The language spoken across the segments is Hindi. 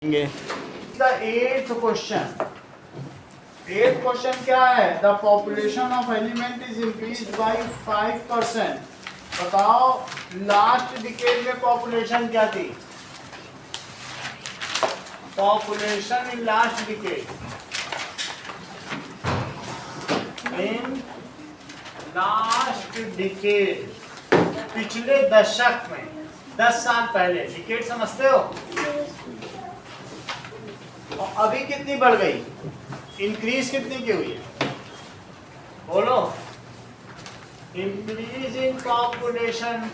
The eighth question. Eighth question क्या है? The population of element is increased by 5%. बताओ लास्ट डिकेड में पॉपुलेशन क्या थी? Population in last decade, in last decade, पिछले दशक में, 10 साल पहले। डिकेड समझते हो? और अभी कितनी बढ़ गई? इंक्रीज कितनी की हुई है? बोलो। Increase in population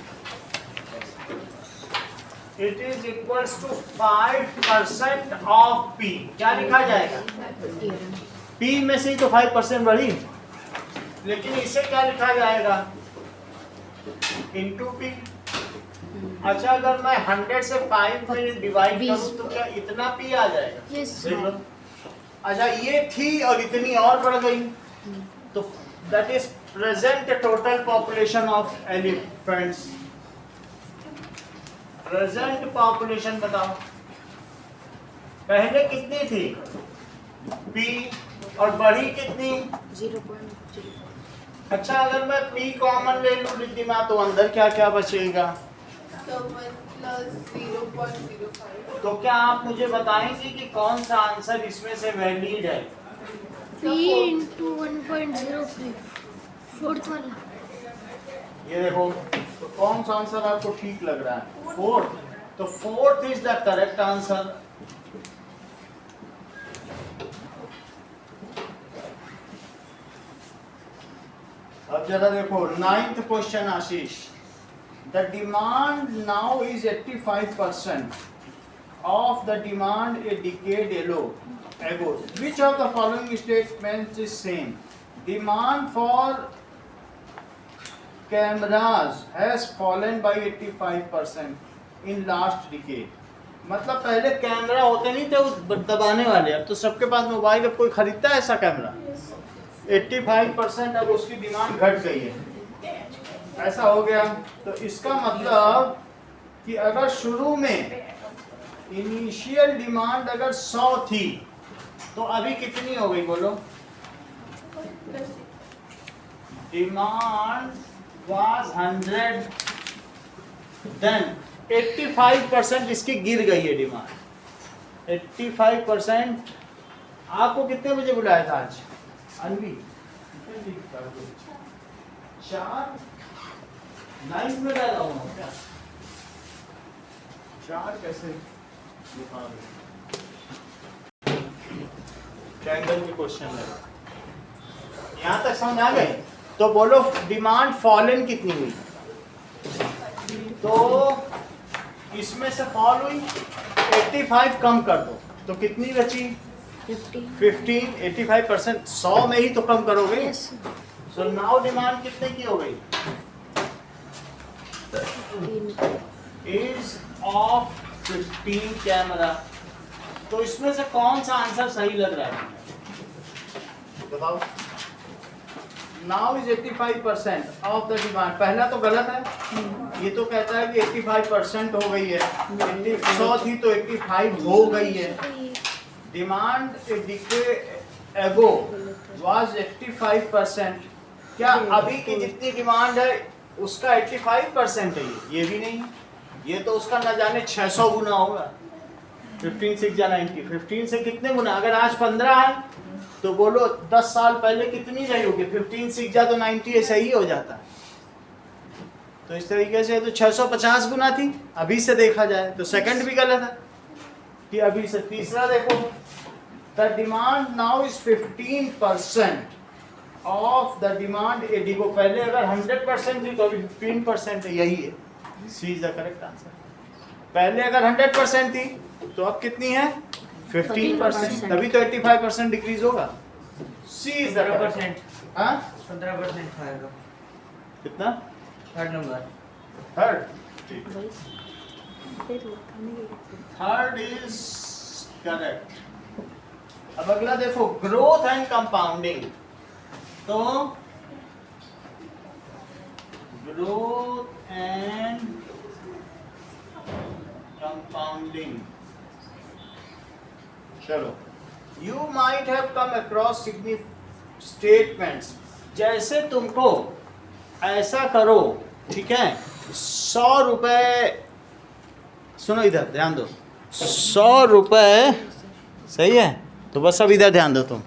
it is equals to 5% of P. क्या लिखा जाएगा? पी में से ही तो 5% बढ़ी, लेकिन इसे क्या लिखा जाएगा? Into P. अच्छा, अगर मैं 100 से 5 में डिवाइड करूं तो क्या इतना पी आ जाएगा? देख लो। अच्छा, ये थी और इतनी और बढ़ गई, तो that is present total population of elephants. Present population बताओ, पहले कितनी थी पी और बढ़ी कितनी? 0.05। अच्छा, अगर मैं पी कॉमन ले लूं रिद्धिमा, तो अंदर क्या क्या बचेगा? तो क्या आप मुझे बताएंगे कि कौन सा आंसर इसमें से वैलिड है? P into 1.03 फोर्थ वाला। ये देखो, तो कौन सा आंसर आपको ठीक लग रहा है? फोर्थ। तो fourth is the correct answer. अब जरा देखो 9th question Ashish. The demand now is 85% of the demand a decade ago. Which of the following statements is same? Demand for cameras has fallen by 85% in last decade. मतलब पहले कैमरा होते नहीं थे उस दबाने वाले, अब तो सबके पास मोबाइल। अब कोई खरीदता है ऐसा कैमरा? 85% अब उसकी डिमांड घट गई है, ऐसा हो गया। तो इसका मतलब कि अगर शुरू में इनिशियल डिमांड अगर 100 थी, तो अभी कितनी हो गई? बोलो। डिमांड वाज 100, देन 85% इसकी गिर गई है डिमांड। 85%। आपको कितने बजे बुलाया था आज? अनवी 4 9 में डाला हूँ क्या? 4 कैसे लिखा? ट्रायंगल की क्वेश्चन है। यहाँ तक समझ आ गए? तो बोलो डिमांड फॉलन कितनी हुई? तो इसमें से फॉल हुई, 85 कम कर दो तो कितनी बची? 15। 85% 100 में ही तो कम करोगे। सो नाउ डिमांड कितने की हो गई? Is of 15 camera. तो इसमें से कौन सा आंसर सही लग रहा है? बताओ। Now is 85% of the demand. पहला तो गलत है, ये तो कहता है कि 85% हो गई है। 100 थी तो 85 हो गई है। डिमांड ए डिकेड एगो वाज 85%। क्या अभी की जितनी डिमांड है उसका 85% है? ये भी नहीं, ये तो उसका न जाने 600 गुना होगा। 15 6 या 90, 15 से कितने गुना? अगर आज 15 है तो बोलो 10 साल पहले कितनी रही होगी? 15 6 जा तो 90 ऐसा ही हो जाता। तो इस तरीके से तो 650 गुना थी अभी से देखा जाए तो। सेकंड भी गलत है कि अभी से। तीसरा देखो, the demand now is 15% of the demand एडिगो। पहले अगर 100% थी तो अभी 15% है, यही है। सी इज द करेक्ट आंसर। पहले अगर 100% थी तो अब कितनी है? 15%। तभी तो 85% डिक्रीज होगा। सी इज द 15%। हाँ, 15% आएगा। कितना? Third number. Third. Third is correct. अब अगला देखो, ग्रोथ एंड कंपाउंडिंग। तो ग्रोथ एंड कंपाउंडिंग चलो, you might have come across statements, जैसे तुमको ऐसा करो, ठीक है, 100 रुपये, सुनो इधर ध्यान दो, 100 रुपये, सही है, तो बस अब इधर ध्यान दो तुम,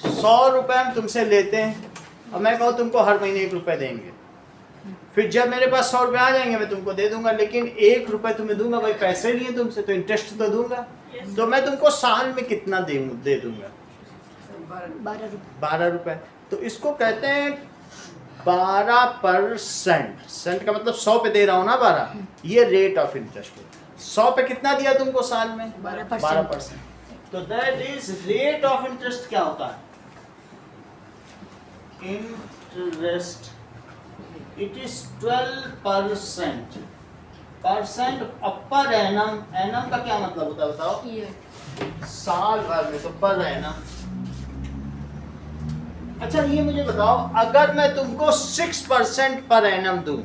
100 रुपये हम तुमसे लेते हैं और मैं कहूँ तुमको हर महीने 1 रुपये देंगे, फिर जब मेरे पास 100 रुपये आ जाएंगे मैं तुमको दे दूंगा, लेकिन 1 रुपये तुम्हें दूंगा, भाई पैसे लिए तुमसे तो इंटरेस्ट तो दूंगा, तो मैं तुमको साल में कितना दे दूंगा? 12 रुपये। तो इसको कहते हैं 12%। सेंट का मतलब 100 पे दे रहा हूँ ना 12, ये रेट ऑफ इंटरेस्ट है। 100 पे कितना दिया तुमको साल में? 12%। तो that is rate of interest क्या होता है? Interest, it is 12%। Percent per annum, annum का क्या मतलब होता है बताओ? साल भर में, तो पर एनम। अच्छा ये मुझे बताओ, अगर मैं तुमको 6% पर एनम दूं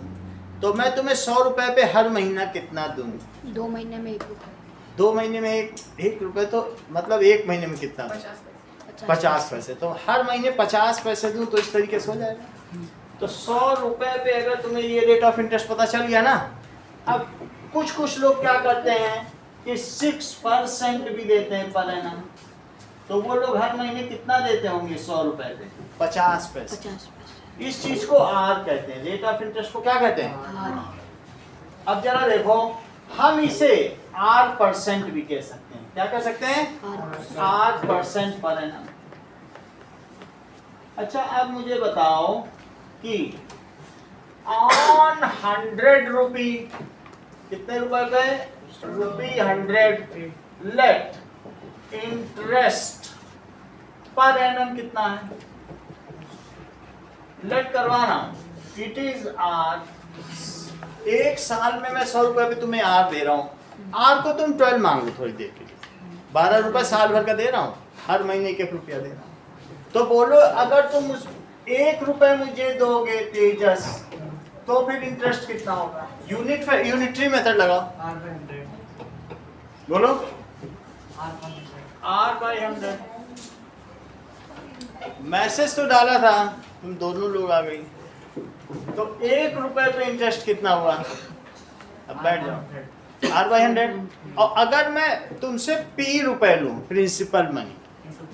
तो मैं तुम्हें 100 रुपए पे हर महीना कितना दूं? 2 महीने में 1 रुपये। 2 महीने में एक रुपए, तो मतलब 1 महीने में कितना? 50 पैसे। तो हर महीने 50 पैसे दूं तो इस तरीके से हो जाएगा। तो 100 रुपए पे अगर तुम्हें ये रेट ऑफ इंटरेस्ट पता चल गया ना, अब कुछ लोग क्या करते हैं कि 6% भी देते हैं पर एनम, तो वो लोग हर महीने कितना देते होंगे 100 रुपए पे? 50 पैसे। इस चीज को आर कहते हैं, रेट ऑफ इंटरेस्ट को क्या कहते हैं? अब जरा देखो, हम इसे R% भी कह सकते हैं। क्या कह सकते हैं? R% per annum. अच्छा अब मुझे बताओ कि ऑन 100 रुपी, कितने रुपए पे? ₹100 लेट इंटरेस्ट पर एनम कितना है? लेट करवाना, इट इज आर। एक साल में मैं 100 रुपए पे तुम्हें आर दे रहा हूँ, आर को तुम 12 मान लो थोड़ी देर के लिए, 12 रुपए साल भर का दे रहा हूँ, हर महीने 1 रुपया दे रहा हूँ। तो बोलो अगर तुम 1 रुपए मुझे दोगे तेजस, तो फिर इंटरेस्ट कितना होगा? यूनिटरी मेथड लगाओ, बोलो R/100। मैसेज तो डाला था, तुम दोनों लोग आ गई, तो 1 रुपए पे इंटरेस्ट कितना हुआ? अब बैठ जाओ, R/100। और अगर मैं तुमसे P रुपए लूं, प्रिंसिपल मनी,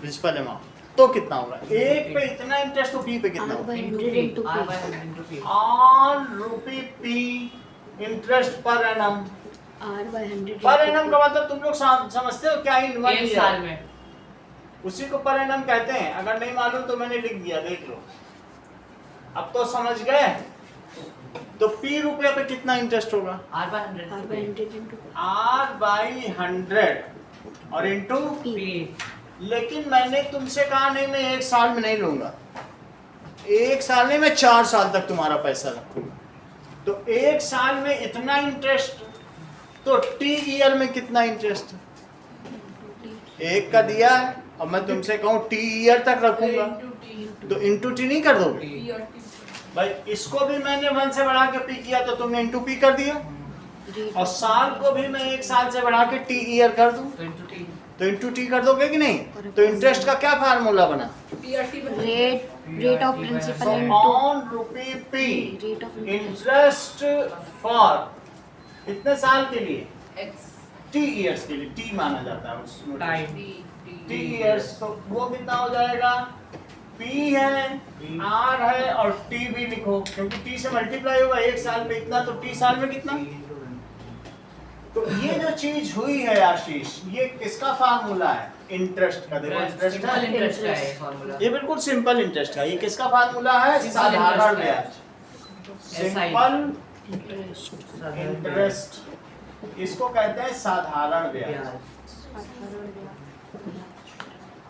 प्रिंसिपल अमाउंट, तो कितना होगा? 1 पे इतना इंटरेस्ट, तो P पे कितना होगा? On rupee P interest per annum. Per annum का मतलब तुम लोग समझते हो क्या? इन साल में, उसी को पर एनम कहते हैं। अगर नहीं मालूम तो मैंने लिख दिया, देख लो। अब तो समझ गए। तो P रुपये पे कितना इंटरेस्ट होगा? R/100 और इंटू P। लेकिन मैंने तुमसे कहा नहीं, मैं 1 साल में नहीं लूंगा, 1 साल में मैं 4 साल तक तुम्हारा पैसा रखूंगा। तो 1 साल में इतना इंटरेस्ट, तो T ईयर में कितना इंटरेस्ट? 1 का दिया है और मैं तुमसे कहूँ T ईयर तक रखूंगा, तो इंटू T नहीं कर दोगे? भाई इसको भी मैंने 1 से बढ़ा के P किया, तो तुमने इंटू P कर दिया, और साल को भी मैं 1 साल से बढ़ा के T ईयर कर दूं, तो इंटू T कर दोगे कि नहीं? तो इंटरेस्ट का क्या फार्मूला बना? Rate of principal on rupee P interest for कितने साल के लिए? T ईयर्स के लिए, T माना जाता है उस T ईयर्स। तो वो कितना हो जाएगा? P है, R है और T भी लिखो, क्योंकि T से मल्टीप्लाई होगा 1 साल पे इतना, तो T साल में कितना? तो ये जो चीज हुई है आशीष, ये किसका फार्मूला है? इंटरेस्ट का। देखो इंटरेस्ट है, ये बिल्कुल सिंपल इंटरेस्ट है। ये किसका फार्मूला है? साधारण ब्याज, सिंपल इंटरेस्ट, इसको कहते हैं साधारण ब्याज।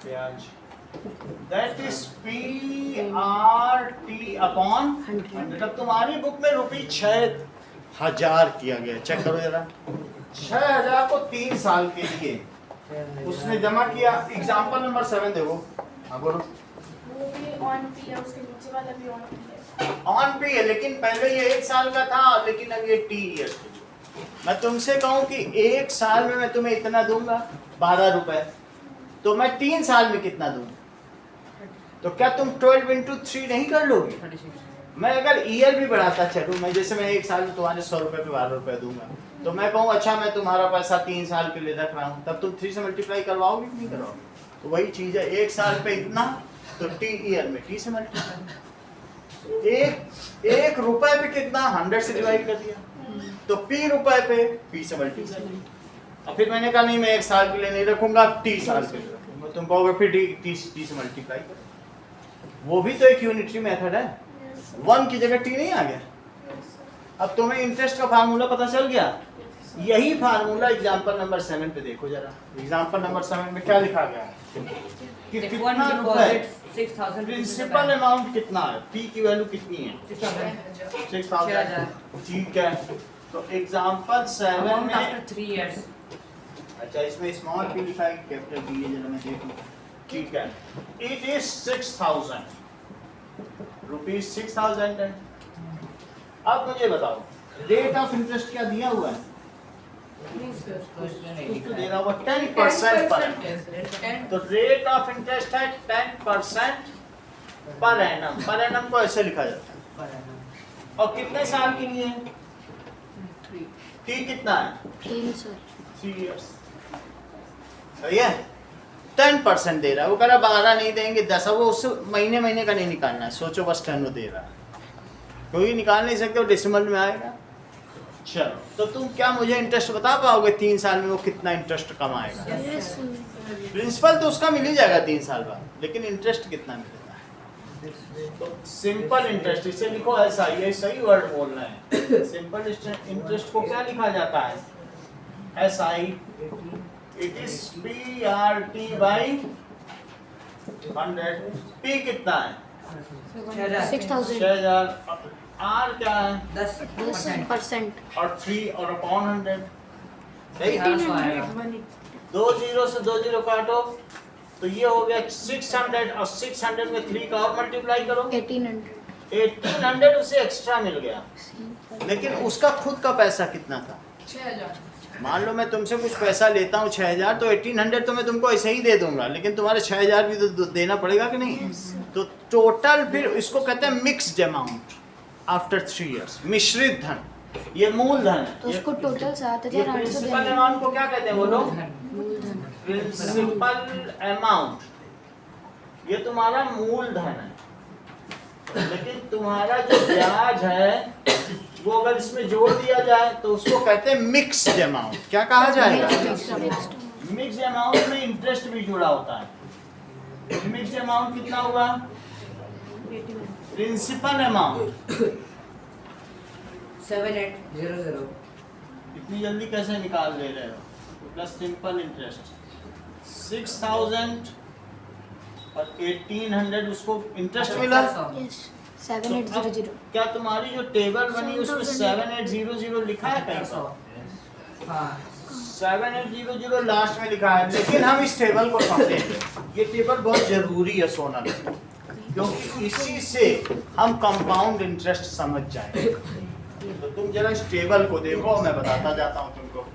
ब्याज दैट इज PRT अपॉन 100। अब तुम्हारी बुक में ₹6000 किया गया, चेक करो जरा। 6000 को 3 साल के लिए उसने जमा किया। एग्जाम्पल नंबर 7 देखो। हाँ बोलो। वो भी ऑन पी है, उसके नीचे वाला भी ऑन पी है। ऑन पे है, लेकिन पहले ये 1 साल का था, लेकिन अब ये T ईयर्स के लिए। मैं तुमसे कहूँ कि 1 साल में मैं तुम्हें इतना दूंगा, 12 रुपए, तो मैं 3 साल में कितना दूँ? तो क्या तुम 12 इंटू 3 नहीं कर लोगे? 36 मैं अगर ईयर भी बढ़ाता चलूँ, मैं जैसे मैं 1 साल में तुम्हारे 100 रुपये पे 12 रुपये दूंगा, तो मैं कहूँ अच्छा मैं तुम्हारा पैसा 3 साल के लिए रख रहा हूँ, तब तुम 3 से मल्टीप्लाई करवाओगे कि नहीं करवाओगे? तो वही चीज़ है, 1 साल पे इतना, तो टी ईयर में टी से मल्टीप्लाई, एक रुपए पे कितना 100 से डिवाइड कर दिया, तो पी रुपए पे पी से मल्टीप्लाई। और फिर मैंने कहा नहीं मैं 1 साल के लिए नहीं रखूंगा, 30 साल के लिए रखूंगा, तुम कहोगे फिर टी से मल्टीप्लाई करो, वो भी तो एक यूनिटरी मेथड है, 1 की जगह टी नहीं आ गया। अब तुम्हें इंटरेस्ट का फार्मूला पता चल गया, यही फार्मूला एग्जांपल नंबर 7 पे देखो जरा। एग्जांपल नंबर 7 में क्या लिखा गया है कि कितना रुपए, 6000 प्रिंसिपल अमाउंट कितना है, पी की वैल्यू कितनी है, 6000। ठीक है, तो एग्जांपल 7 में आफ्टर 3 इयर्स। अच्छा इसमें स्मॉल पी लिखा है कैपिटल पी है, जरा मैं देखूं। ठीक है, इट इज 6000 रुपीज, 6000 है। अब मुझे बताओ रेट ऑफ इंटरेस्ट क्या दिया हुआ है? कुछ तो दे रहा हुआ 10% पर, तो रेट ऑफ इंटरेस्ट है 10% पर एनम। पर एनम को ऐसे लिखा जाता है, और कितने साल के लिए? टी कितना है? 3 सर। 3 इयर्स। सही है, 10% दे रहा है, वो कह रहा 12 नहीं देंगे 10, वो उससे महीने महीने का नहीं निकालना है, सोचो बस 10 दे रहा है, कोई निकाल नहीं सकते, वो डेसिमल में आएगा। चलो तो तुम क्या मुझे इंटरेस्ट बता पाओगे 3 साल में वो कितना इंटरेस्ट कमाएगा? प्रिंसिपल तो उसका मिल ही जाएगा 3 साल बाद, लेकिन इंटरेस्ट कितना मिलेगा? तो सिंपल इंटरेस्ट, इसे लिखो ऐसा, ये सही वर्ड बोलना है। सिंपल इंटरेस्ट को क्या लिखा जाता है? SI, it is PRT by 100। P कितना है? 6000। 6000। R क्या है? 10%। और 3 और अपॉन 100। सही, 1800। 2 0 से 2 0 काटो, तो ये हो गया 600, और 600 में 3 का और मल्टीप्लाई करो, 1800। 1800 उसे एक्स्ट्रा मिल गया, लेकिन उसका खुद का पैसा कितना था? 6000। मान लो मैं तुमसे कुछ पैसा लेता हूँ 6000, तो 1800 तो मैं तुमको ऐसे ही दे दूंगा, लेकिन तुम्हारे 6000 भी तो देना पड़ेगा कि नहीं? तो टोटल, फिर इसको कहते हैं मिक्स्ड अमाउंट आफ्टर 3 इयर्स, मिश्रित धन। ये मूलधन है, तो उसको टोटल 7800 प्रिंसिपल देना। अमाउंट को क्या कहते हैं बोलो? मूलधन। प्रिंसिपल अमाउंट, ये तुम्हारा मूलधन है, लेकिन तुम्हारा जो ब्याज है वो अगर इसमें जोड़ दिया जाए तो उसको कहते हैं मिक्स्ड अमाउंट। क्या कहा जाएगा? मिक्स्ड अमाउंट में इंटरेस्ट भी जुड़ा होता है। मिक्स्ड अमाउंट कितना हुआ? Principal amount 7800। इतनी जल्दी कैसे निकाल ले रहे हो? प्लस सिंपल इंटरेस्ट 6000 और 1800 उसको इंटरेस्ट मिला। यस, 7800। क्या तुम्हारी जो टेबल बनी उसमें 7800 लिखा है कहीं पर? हाँ 7800 लास्ट में लिखा है, लेकिन हम इस टेबल को समझेंगे। ये टेबल बहुत जरूरी है सोनल, क्योंकि इसी से हम कंपाउंड इंटरेस्ट समझ जाएंगे। तो तुम जरा इस टेबल को देखो, मैं बताता जाता हूँ तुमको।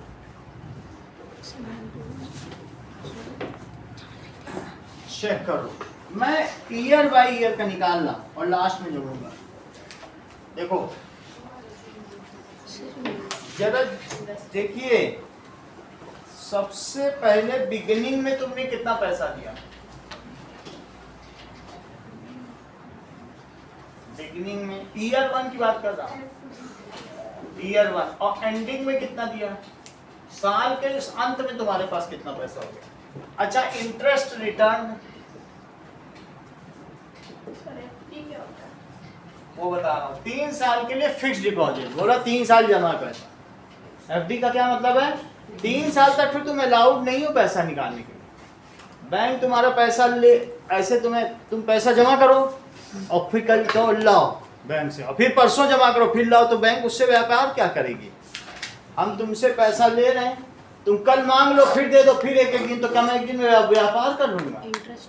चेक करो, मैं ईयर बाय ईयर का निकालना और लास्ट में जोड़ूंगा। देखो जरा देखिए, सबसे पहले बिगिनिंग में तुमने कितना पैसा दिया? बिगिनिंग में ईयर 1 की बात कर रहा हूं, ईयर 1, और एंडिंग में कितना दिया? साल के इस अंत में तुम्हारे पास कितना पैसा हो गया? अच्छा, इंटरेस्ट रिटर्न वो बता रहा हूँ। 3 साल के लिए फिक्स डिपॉजिट, बोला 3 साल जमा पैसा। एफडी का क्या मतलब है? 3 साल तक फिर तुम अलाउड नहीं हो पैसा निकालने के लिए। बैंक तुम्हारा पैसा ले, ऐसे तुम पैसा जमा करो और फिर कल कहो लाओ बैंक से, और फिर परसों जमा करो फिर लाओ, तो बैंक उससे व्यापार क्या करेगी? हम तुमसे पैसा ले रहे हैं, तुम कल मांग लो फिर दे दो, फिर एक दिन, तो क्या मैं एक दिन में व्यापार कर लूंगा?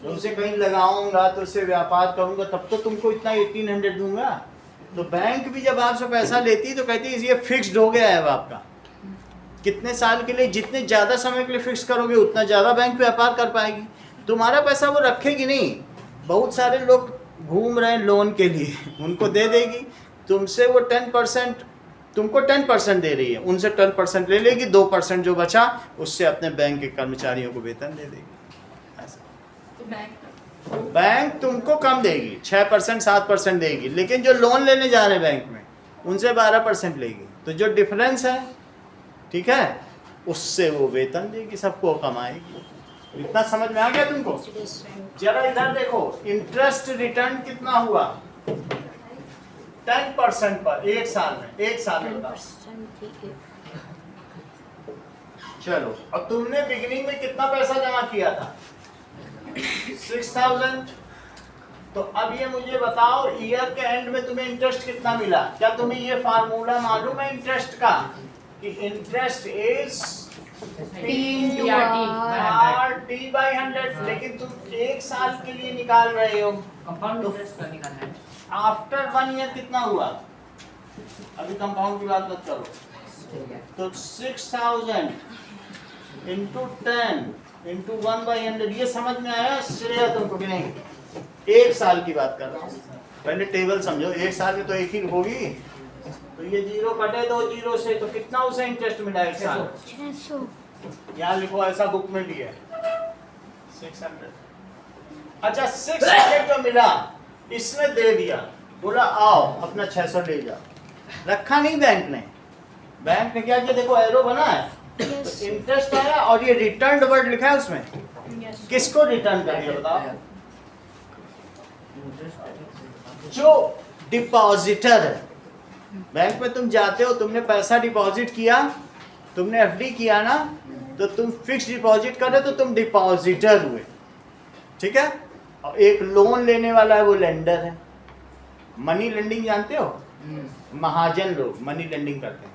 तुमसे कहीं लगाऊंगा तो उससे व्यापार करूंगा, तब तो तुमको इतना 1800 दूंगा। तो बैंक भी जब आपसे पैसा लेती तो कहती है ये फिक्स्ड हो गया है आपका, कितने साल के लिए, जितने ज़्यादा समय के लिए फिक्स करोगे उतना ज़्यादा बैंक व्यापार कर पाएगी। तुम्हारा पैसा वो रखेगी नहीं। बहुत सारे लोग घूम रहे हैं लोन के लिए, उनको दे देगी, तुमसे वो 10%, तुमको 10% दे रही है, उनसे 10% ले लेगी, 2% जो बचा उससे अपने बैंक के कर्मचारियों को वेतन दे देगी। ऐसा तो बैंक तुमको कम देगी, 6% 7% देगी, लेकिन जो लोन लेने जा रहे हैं बैंक में उनसे 12% लेगी। तो जो डिफरेंस है, ठीक है, उससे वो वेतन देगी, सबको कमाएगी। इतना समझ में आ गया तुमको? जरा इधर देखो, इंटरेस्ट रिटर्न कितना हुआ 10% पर एक साल में, एक साल में बताओ। चलो, अब तुमने बिगिनिंग में कितना पैसा जमा किया था? 6000। तो अब ये मुझे बताओ, ईयर के एंड में तुम्हें इंटरेस्ट कितना मिला? क्या तुम्हें ये फार्मूला मालूम है इंटरेस्ट का कि इंटरेस्ट इज T/100, लेकिन तुम एक साल के लिए निकाल रहे हो। कंपाउंड इंटरेस्ट का निकालना है। आफ्टर 1 ईयर कितना हुआ? अभी कंपाउंड की बात मत करो। ठीक है। तो 6000 इंटू 10 इंटू 1/100, ये समझ में आया श्रेया तुमको कि नहीं? एक साल की बात कर रहा हूँ, पहले टेबल समझो। एक साल में तो एक ही होगी, तो ये 0 कटे 2 0 से, तो कितना उसे इंटरेस्ट मिला एक साल? 600। यहाँ लिखो, ऐसा बुक में भी है 600। अच्छा, 600 जो मिला इसमें दे दिया, बोला आओ अपना 600 ले जाओ। रखा नहीं बैंक ने। बैंक ने क्या किया? देखो एरो बना है, इंटरेस्ट आया और ये रिटर्न वर्ड लिखा है उसमें। किसको रिटर्न कर दिया बताओ? जो डिपॉजिटर है। बैंक में तुम जाते हो, तुमने पैसा डिपॉजिट किया, तुमने एफडी किया ना, तो तुम फिक्स डिपॉजिट कर रहे, तो तुम डिपॉजिटर हुए, ठीक है। और एक लोन लेने वाला है, वो लेंडर है। मनी लेंडिंग जानते हो? महाजन लोग मनी लेंडिंग करते हैं।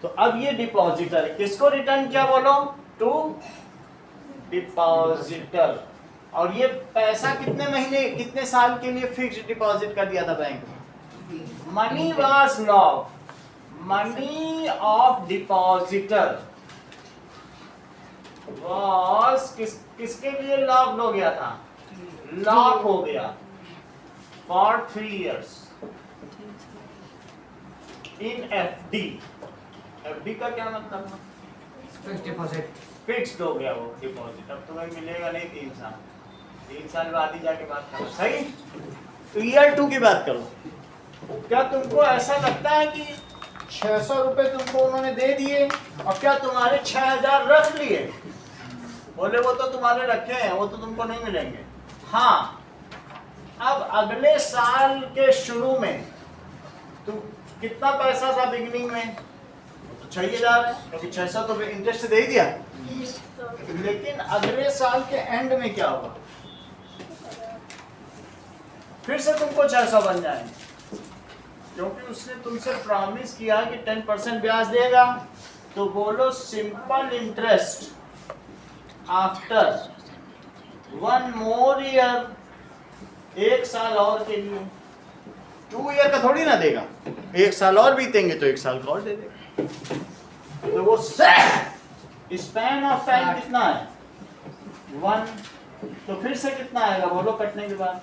तो अब ये डिपॉजिटर है, किसको रिटर्न किया बोलो? To depositor. और ये पैसा कितने महीने, कितने साल के लिए फिक्स डिपॉजिट कर दिया था बैंक में? Money was lock, money of depositor was किसके लिए लॉक्ड हो गया था? लॉक हो गया for 3 years in FD. FD का क्या मतलब है? Fixed deposit. फिक्स्ड हो गया वो डिपॉजिट। अब तुम्हें मिलेगा नहीं 3 साल, 3 साल बाद ही जाके बात करो, सही। तो ईयर 2 की बात करो। क्या तुमको ऐसा लगता है कि 600 रुपए तुमको उन्होंने दे दिए और क्या तुम्हारे 6000 रख लिए? बोले वो तो तुम्हारे रखे हैं, वो तो तुमको नहीं मिलेंगे। हाँ, अब अगले साल के शुरू में तुम कितना पैसा था बिगिनिंग में? तो 6000 है, क्योंकि 600 तो इंटरेस्ट दे ही दिया। लेकिन अगले साल के एंड में क्या होगा? फिर से तुमको 600 बन जाएंगे, क्योंकि उसने तुमसे प्रॉमिस किया कि 10% ब्याज देगा। तो बोलो simple interest after 1 more year, एक साल और के लिए। 2 year का थोड़ी ना देगा, एक साल और बीतेंगे तो एक साल का और दे देगा। तो वो स्पैन ऑफ टाइम कितना है? 1। तो फिर से कितना आएगा बोलो कटने के बाद?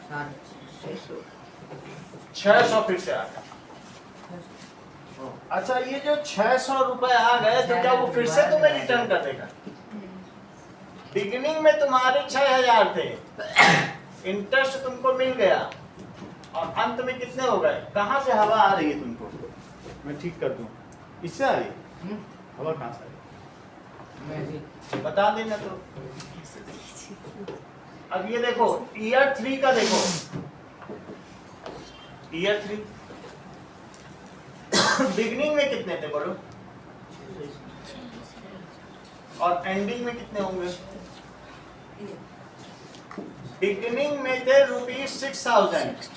600 फिर से आ गया। अच्छा, ये जो 600 रुपए आ गए, तो क्या वो फिर से तुम्हें रिटर्न कर देगा? बिगिनिंग में तुम्हारे 6000 थे, इंटरेस्ट तुमको मिल गया, और अंत में कितने हो गए? कहाँ से हवा आ रही है तुमको? मैं ठीक कर दूं, इससे आ रही है हवा? कहाँ से आ रही है बता देना। तो अब ये देखो, ईयर 3 का देखो, ईयर 3 बिगिनिंग में कितने थे बोलो, और एंडिंग में कितने होंगे? बिगिनिंग में थे ₹6000,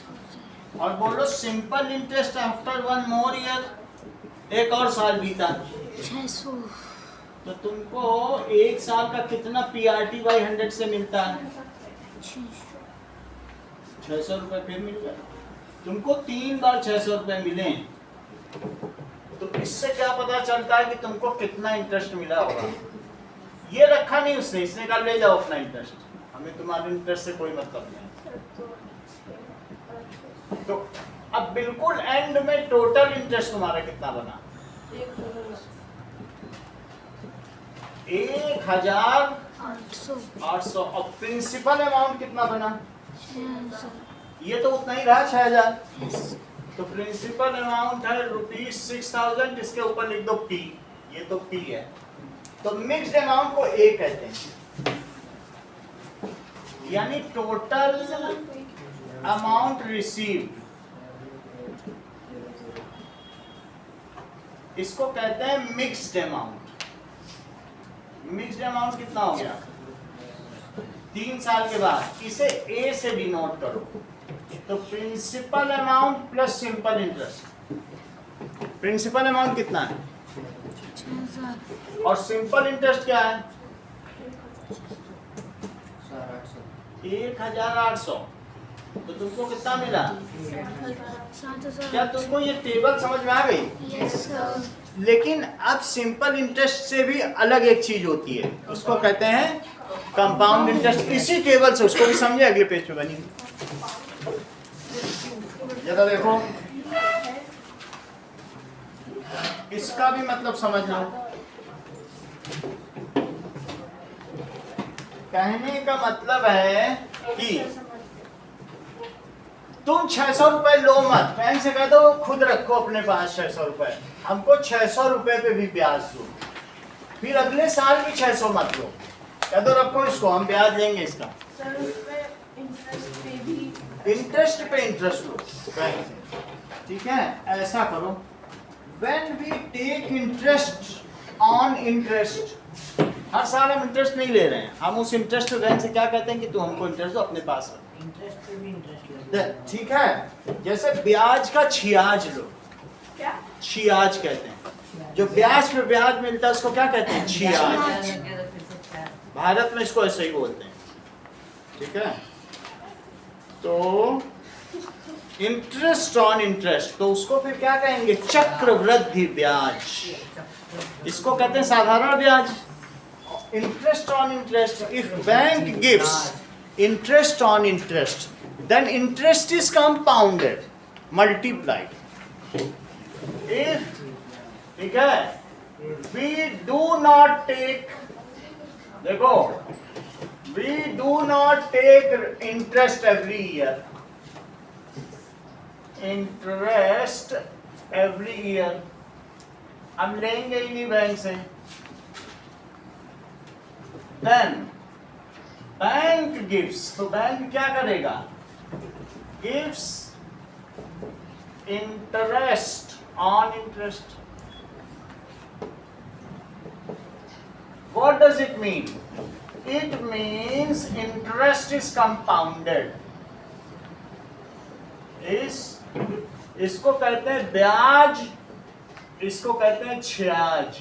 और बोलो simple interest after 1 more year, एक और साल बीता 600। तो तुमको एक साल का कितना PRT/100 से मिलता है? 600 रुपए फिर मिल गया तुमको। 3 बार 600 रुपए मिले, तो इससे क्या पता चलता है कि तुमको कितना इंटरेस्ट मिला होगा? ये रखा नहीं उसने, इसने कहा ले जाओ अपना इंटरेस्ट। हमें तुम्हारे इंटरेस्ट से कोई मतलब नहीं। तो अब बिल्कुल एंड में टोटल इंटरेस्ट तुम्हारा कितना बना? 1,800। और प्रिंसिपल अमाउंट कितना बना? 6,000। ये तो उतना ही रहा 6,000। तो प्रिंसिपल अमाउंट है ₹6,000, इसके ऊपर लिख दो P, ये तो P है। तो मिक्स्ड अमाउंट को A कहते हैं, यानी टोटल अमाउंट रिसीव्ड, इसको कहते हैं मिक्स्ड अमाउंट। मिक्स्ड अमाउंट कितना हो गया? 3 साल के बाद इसे A से डिनोट करो, तो principal amount plus simple interest. Principal amount कितना है 6,000। और सिंपल इंटरेस्ट क्या है? 1,800। तो तुमको कितना मिला? 7,000। क्या तुमको ये टेबल समझ में आ गई? Yes sir. लेकिन अब सिंपल इंटरेस्ट से भी अलग एक चीज होती है, उसको कहते हैं कंपाउंड इंटरेस्ट। इसी टेबल से उसको भी समझे, अगले पेज पे बनी। जरा देखो, इसका भी मतलब समझ लो। कहने का मतलब है कि तुम 600 रुपए लो मत, बैंक से कह दो खुद रखो अपने पास 600 रुपए, हमको 600 रुपए पे भी ब्याज दो। फिर अगले साल भी 600 मत लो, कह दो रखो इसको, हम ब्याज लेंगे इसका। सर उसपे इंटरेस्ट पे भी इंटरेस्ट पे इंटरेस्ट लो बैंक से, ठीक है? ऐसा करो, when we take interest on interest, हर साल हम इंटरेस्ट नहीं ले रहे हैं, हम उस इंटरेस्ट पे बैंक से क्या कहते हैं कि तू हमको इंटरेस्ट दो, अपने पास रख। इंटरेस्ट पे भी इंटरेस्ट लगता ठीक है? जैसे ब्याज का छियाज लो, क्या? छियाज कहते हैं, जो ब्याज पे ब्याज मिलता है उसको क्या कहते हैं? छियाज। है। फिर से चार। भारत में इसको ऐसे ही बोलते हैं, ठीक है? तो इंटरेस्ट ऑन इंटरेस्ट, तो उसको फिर क्या कहेंगे? चक्रवृद्धि ब्याज। इसको कहते हैं साधारण ब्याज। Interest on interest, if bank gives interest on interest, then interest is compounded, multiplied. If, ठीक है, we do not take, देखो, we do not take interest every year, interest every year, हम लेंगे ही नहीं बैंक से, then बैंक gives, तो बैंक क्या करेगा? Gives interest on interest. What does it mean? It means interest is compounded. इसको कहते हैं ब्याज, इसको कहते हैं छ्याज।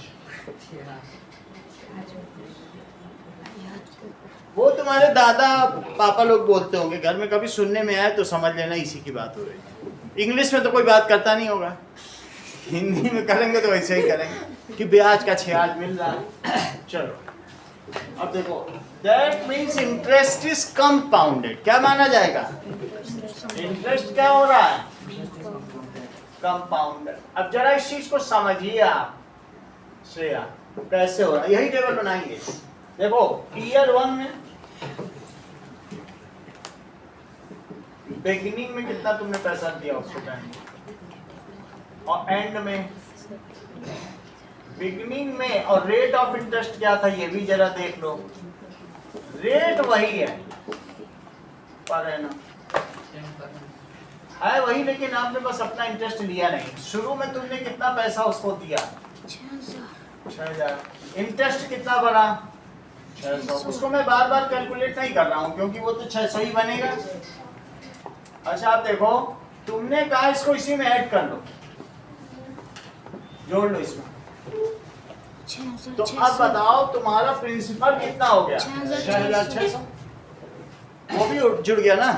वो तुम्हारे दादा पापा लोग बोलते होंगे, घर में कभी सुनने में आए तो समझ लेना इसी की बात हो रही है। इंग्लिश में तो कोई बात करता नहीं होगा, हिंदी में करेंगे तो वैसे ही करेंगे कि ब्याज का छ्याज मिल रहा है। चलो अब देखो, that means interest is compounded. क्या माना जाएगा? इंटरेस्ट क्या हो रहा है? कंपाउंडेड। अब जरा इस चीज को समझिए आप, श्रेया, कैसे हो रहा है। यही टेबल बनाएंगे। देखो ईयर 1 में बिगिनिंग में कितना तुमने पैसा दिया उसको टाइम, और एंड में बिगिनिंग में, और रेट ऑफ इंटरेस्ट क्या था ये भी जरा देख लो। रेट वही है पर एनम है वही, लेकिन आपने बस अपना इंटरेस्ट लिया नहीं। शुरू में तुमने कितना पैसा उसको दिया? 6,000। इंटरेस्ट कितना बना? 600। उसको मैं बार बार कैलकुलेट नहीं कर रहा हूँ क्योंकि वो तो 600 ही बनेगा। अच्छा आप देखो, तुमने कहा इसको इसी में ऐड कर लो, जोड़ लो इसमें। तो अब बताओ तुम्हारा प्रिंसिपल कितना हो गया? 6,600। वो भी जुड़ गया ना।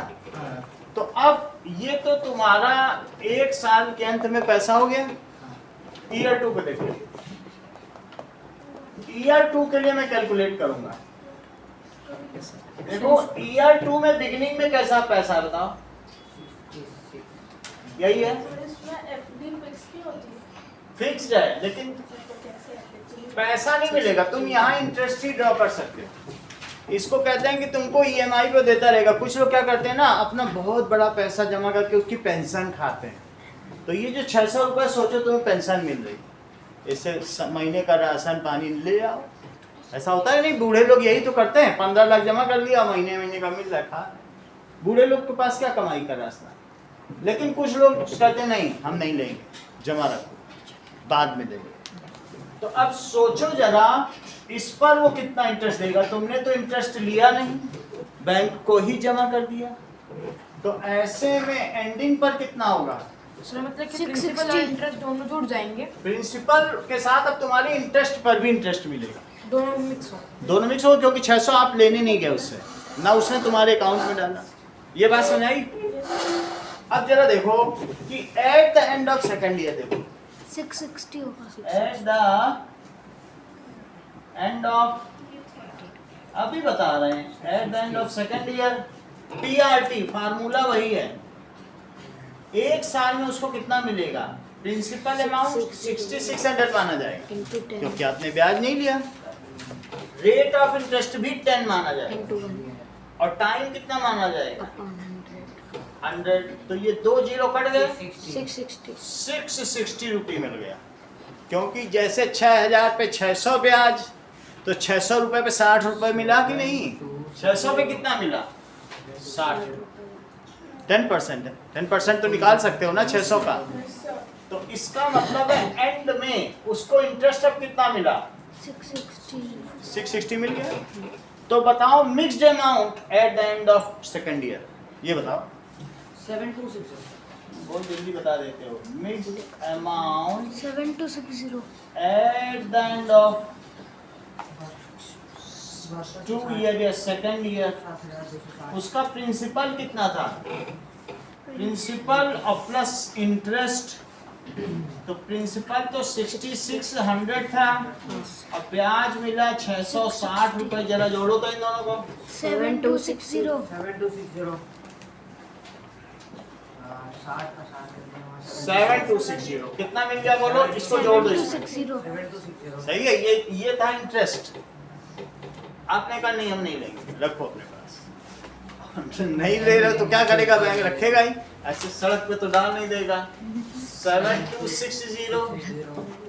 तो अब ये तो तुम्हारा 1 साल के अंत में पैसा हो गया। ईयर 2 को देखो, ईयर 2 के लिए मैं कैलकुलेट करूंगा। देखो ईयर 2 में बिगिनिंग में कैसा पैसा है बताओ, यही है और इसमें एफडी फिक्स नहीं होती है। फिक्स्ड है, लेकिन तो कैसे है? पैसा नहीं मिलेगा, तुम यहाँ इंटरेस्ट ही ड्रॉ कर सकते हो। इसको कहते हैं कि तुमको ईएमआई पे देता रहेगा। कुछ लोग क्या करते हैं ना, अपना बहुत बड़ा पैसा जमा करके उसकी पेंशन खाते हैं। तो ये जो 600 रुपये सोचो तुम्हें पेंशन मिल रही, इससे महीने का राशन पानी ले आओ। ऐसा होता है नहीं, बूढ़े लोग यही तो करते हैं, 15 लाख जमा कर लिया, महीने महीने का मिल रहा है, खा। बूढ़े लोग के पास क्या कमाई का रास्ता। लेकिन कुछ लोग कहते नहीं, हम नहीं लेंगे, जमा रखो बाद में देंगे। तो अब सोचो जरा, इस पर वो कितना इंटरेस्ट देगा। तुमने तो इंटरेस्ट लिया नहीं, बैंक को ही जमा कर दिया, तो ऐसे में एंडिंग पर कितना होगा। सर मतलब कि 660 प्रिंसिपल और इंटरेस्ट दोनों जुड़ जाएंगे, प्रिंसिपल के साथ अब तुम्हारे इंटरेस्ट पर भी इंटरेस्ट मिलेगा, दोनों मिक्स हो। दोनों मिक्स हो, क्योंकि 600 आप लेने नहीं गए उससे, ना उसने तुम्हारे अकाउंट में डाला। ये बात समझ आई। अब जरा देखो कि at the end of second year, देखो 660 होगा। एट द एंड ऑफ, अभी बता रहे हैं, at the end of second year PRT formula वही है। एक साल में उसको कितना मिलेगा, प्रिंसिपल अमाउंट 6600 माना जाएगा, इंटू 10 क्योंकि आपने ब्याज नहीं लिया। रेट ऑफ इंटरेस्ट भी 10 माना जाएगा, इंटू 1 और टाइम कितना माना जाएगा, अपॉन 100। तो ये 2 जीरो कट गए, 660 660 रुपये मिल गया। क्योंकि जैसे 6000 पे 600 ब्याज, तो 600 रुपये पे 60 रुपये मिला कि नहीं। 600 पे कितना मिला, 60। 10% है, 10% तो निकाल सकते हो ना 600 का। तो इसका मतलब है एंड में उसको इंटरेस्ट अब कितना मिला, 660 मिल गया। तो बताओ mixed amount at the end of second year, ये बताओ। 7260 बहुत जल्दी बता देते हो। Mixed amount 7260 at the end of 2 year या सेकेंड ईयर, उसका प्रिंसिपल कितना था, प्रिंसिपल और प्लस इंटरेस्ट। तो प्रिंसिपल तो 6600 था और ब्याज मिला 660 रुपए। जरा जोड़ो तो इन दोनों को, 7260 7260 7260 कितना मिल गया बोलो, इसको जोड़ दो इसमें। 7260 सही है, ये था इंटरेस्ट। आपने कहा नहीं हम नहीं लेंगे, रखो अपने पास। नहीं ले रहे तो क्या करेगा बैंक, रखेगा ही, ऐसे सड़क पे तो डाल नहीं देगा। 7260।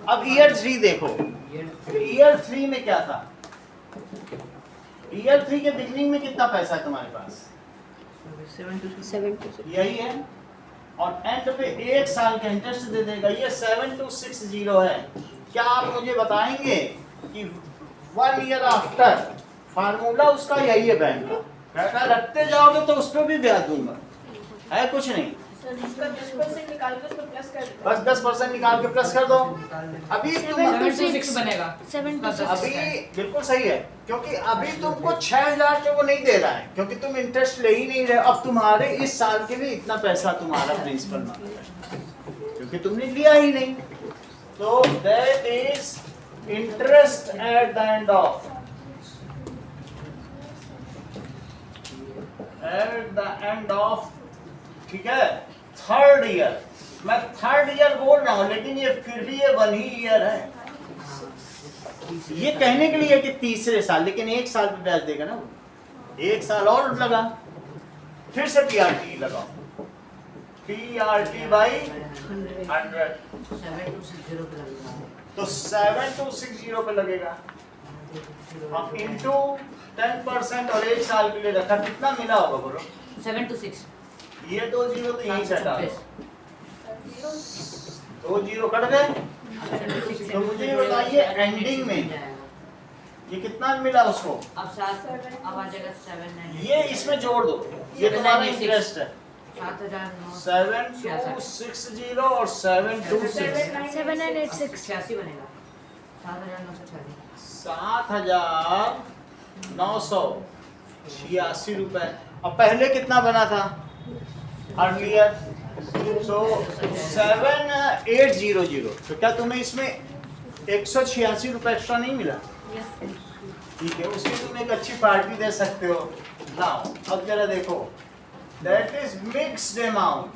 अब ईयर 3 देखो, ईयर 3 में क्या था, ईयर 3 के बिगनिंग में कितना पैसा है तुम्हारे पास, 7260 यही है, और एंड पे 1 साल का इंटरेस्ट दे देगा। ये 7260 है। क्या आप मुझे बताएंगे कि 1 ईयर आफ्टर, फार्मूला उसका यही है बैंक का, पैसा रखते जाओगे तो उस पर भी ब्याज दूंगा, है कुछ नहीं, सर इसका 10% निकाल के उसको प्लस कर दो। बस 10% निकाल के प्लस कर दो। अभी तुम 76 बनेगा। 76 अभी बिल्कुल सही है, क्योंकि अभी तुमको 6000 जो वो नहीं दे रहा है, क्योंकि तुम इंटरेस्ट ले ही नहीं रहे। अब तुम्हारे इस साल के लिए इतना पैसा तुम्हारा प्रिंसिपल मांग रहा है, क्योंकि तुमने लिया ही नहीं। तो that is interest at the end of, ठीक है, थर्ड ईयर। मैं थर्ड ईयर बोल रहा हूं, लेकिन ये फिर भी ये 1 ही ईयर है। ये कहने के लिए कि तीसरे साल, लेकिन 1 साल पे ब्याज देगा ना वो, 1 साल और लगा, फिर से पीआरटी लगाओ, पीआरटी बाई 100, 7260 पे लगेगा। तो 7260 पे लगेगा। अब इंटू 10% और 1 साल के लिए रखा, कितना मिला होगा बोलो, 726 ये 2 जीरो तो यहीं से हटा, 2 जीरो कट गए। तो मुझे ये बताइए एंडिंग में ये कितना मिला उसको, अब 7 अब आ जाएगा 796 ये इसमें जोड़ दो, ये तुम्हारा इंटरेस्ट है। 7900 7260 और 726, 7986 86 बनेगा 7986 7986 रुपए। और पहले कितना बना था अर्लियर, सो 7800। तो क्या तुम्हें इसमें 186 रुपए एक्स्ट्रा नहीं मिला, ठीक है, उसकी तुम एक अच्छी पार्टी दे सकते हो। नाउ अब जरा देखो, that is mixed amount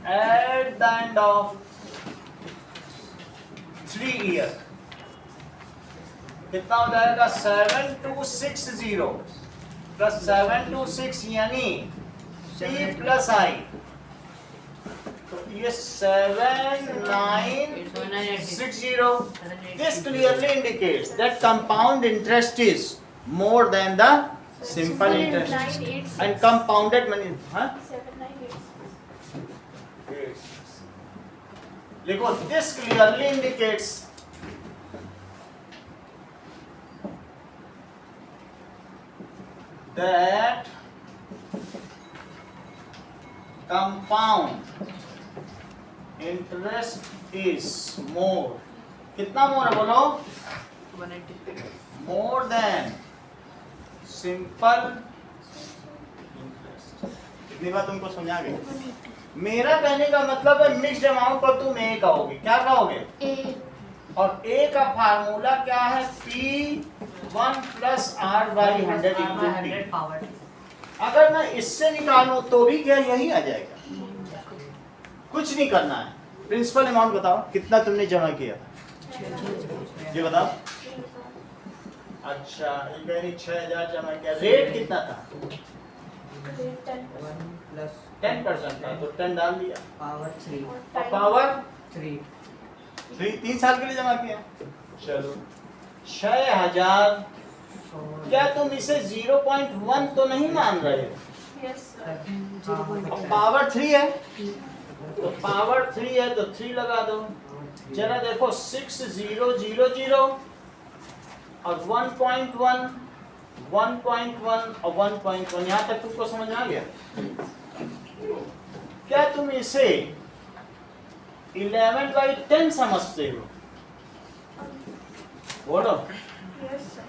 at the end of 3 year. कितना हो जाएगा? 7260 प्लस 726 यानी P प्लस I। तो ये 7960। This clearly indicates that compound interest is more than the simple interest. 986 And compounded money, huh? 7986 देखो, this clearly indicates that compound interest is more. कितना more है बोलो? 180 More than simple interest। इतनी बात तुमको समझा गई? मेरा कहने का मतलब है मिक्स्ड अमाउंट पर तुम ए कहोगे। क्या कहोगे? A और ए का फार्मूला क्या है? P1 plus R by 100 into T. 100 power. अगर मैं इससे निकालूं तो भी क्या यही आ जाएगा? कुछ नहीं करना है। प्रिंसिपल अमाउंट बताओ, कितना तुमने जमा किया था? ये बताओ। अच्छा, ये कह रही 6000 जमा किया। रेट कितना था? 10% था, तो 10 डाल दिया। पावर 3 और पावर 3 3 साल के लिए जमा किया। चलो 6000। क्या तुम इसे 0.1 तो नहीं मान रहे हो? Yes, sir. और पावर 3 है, तो पावर 3 है तो 3 लगा दो। जरा देखो 6000 और 1.1 और 1.1, यहाँ तक तुमको समझ आ गया? क्या तुम इसे 11/10 समझते हो? बोलो। Yes, sir.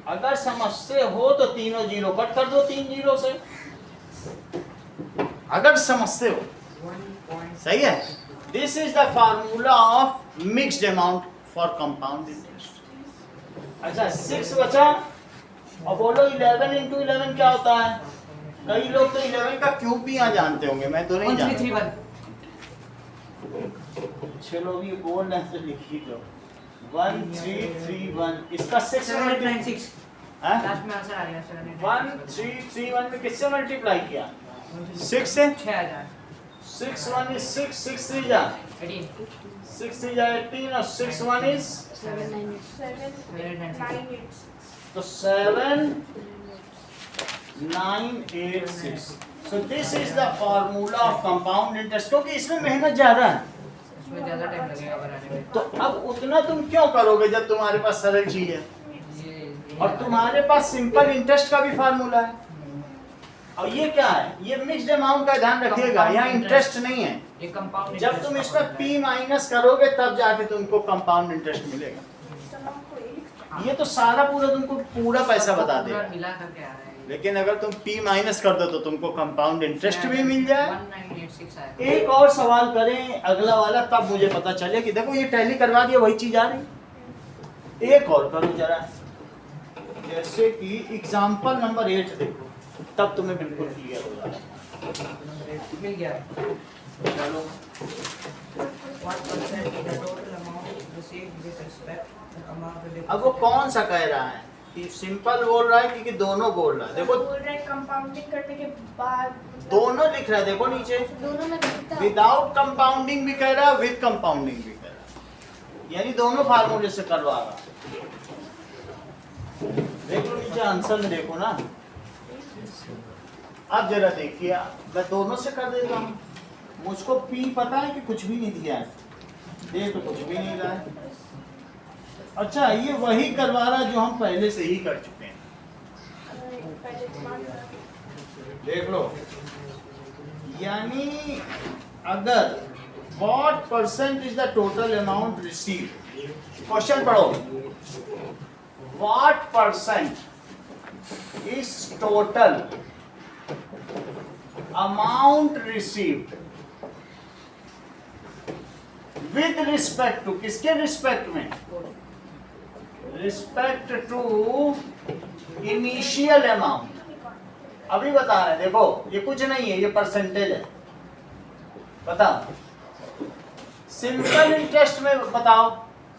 अगर समझते हो तो तीनों जीरो कट कर दो 3 जीरो से। अगर समझते हो, सही है। This is the formula of mixed amount for compound interest. अच्छा 6 बचा, और बोलो 11 इंटू 11 क्या होता है? कई लोग तो 11 का क्यूब भी यहाँ जानते होंगे, मैं तो नहीं जानता। 1331 चलो भी बोल रहे तो लिख ही दो। 1331 इसका 6 796 हाँ? लास्ट में आंसर आ गया 1331 में किससे मल्टीप्लाई किया? 6 से। 6000 6 1 is 6, 6 3 जा 18 6 3 जा 18 और 6 1 is 7986 तो 7986। So this is the formula of compound interest, क्योंकि इसमें मेहनत ज्यादा है। इसमें ज्यादा टाइम लगेगा बनाने में। तो अब उतना तुम क्यों करोगे जब तुम्हारे पास सरल चीज है? और तुम्हारे पास सिंपल इंटरेस्ट का भी फार्मूला है। और ये क्या है? ये मिक्स्ड अमाउंट का ध्यान रखिएगा, यहाँ इंटरेस्ट नहीं है। ये कंपाउंड जब तुम इसमें P माइनस करोगे तब जाके तुमको कंपाउंड इंटरेस्ट मिलेगा। ये तो सारा पूरा तुमको पूरा पैसा बता देगा। मिला करके आ रहा है। लेकिन अगर तुम P माइनस कर दो तो तुमको कंपाउंड इंटरेस्ट भी मिल जाए। 1986 आया। एक और सवाल करें अगला वाला, तब मुझे पता चले कि देखो ये टैली करवा दिया, वही चीज आ रही। एक और करो जरा, जैसे कि एग्जांपल नंबर 8 देखो, तब तुम्हें बिल्कुल क्लियर हो जाएगा। मिल गया। चलो What percent is the total amount received with respect to amount to अब वो कौन सा कह रहा है कि सिंपल बोल रहा है कि दोनों बोल रहा है? देखो बोल रहे हैं कंपाउंडिंग करने के बाद दोनों लिख रहा है, देखो नीचे दोनों में कितना विदाउट कंपाउंडिंग भी कह रहा है, विद कंपाउंडिंग भी कह रहा है, यानी दोनों फार्मूले से करवा रहा है। देखो नीचे आंसर में देखो ना। अब जरा देखिए, मैं दोनों से कर देता हूँ। मुझको P पता है कि कुछ भी नहीं दिया है, ये तो कुछ भी नहीं रहा है। अच्छा ये वही करवा रहा है जो हम पहले से ही कर चुके हैं। पहले दिमाग देख लो, यानी अगर what percent is the total amount received, question पढ़ो, what percent is total amount received with respect to, किसके रिस्पेक्ट में? Respect to initial amount. अभी बता रहे हैं, देखो ये कुछ नहीं है, ये परसेंटेज है। बताओ सिंपल इंटरेस्ट में बताओ,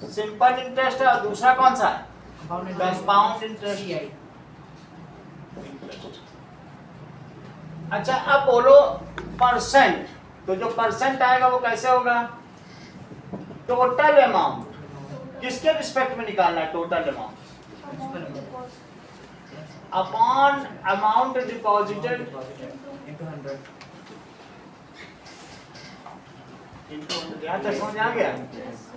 सिंपल इंटरेस्ट है और दूसरा कौन सा है? Compound interest. CI अच्छा अब बोलो परसेंट, तो जो परसेंट आएगा वो कैसे होगा? Total amount. किसके रिस्पेक्ट में निकालना है total amount? Upon amount deposited into 100 इनको यहाँ तक समझ आ गया?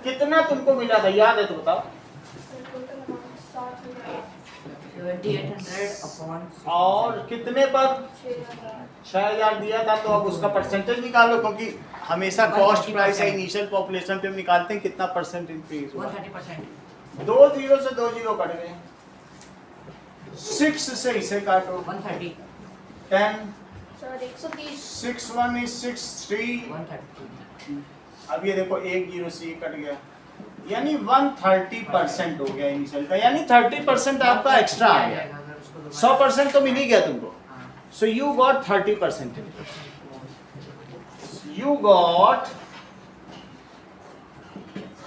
कितना तुमको मिला था याद है तो बताओ। 2800 upon 6. और कितने पर? 6000 दिया था, तो अब उसका परसेंटेज निकालो, क्योंकि हमेशा कॉस्ट प्राइस है इनिशियल पॉपुलेशन पे हम निकालते हैं कितना परसेंट इंक्रीज हुआ। 130%. 2 0 से 2 0 कट गए, 6 से इसे काटो, 130. 10 सर 130 6 1 is 6 3। 130. अब ये देखो 1 0 से ये कट गया, यानी 130% हो गया इनिशियल का, यानी 30% आपका एक्स्ट्रा आ गया। 100% तो मिल ही गया तुमको। So you got 30%। You got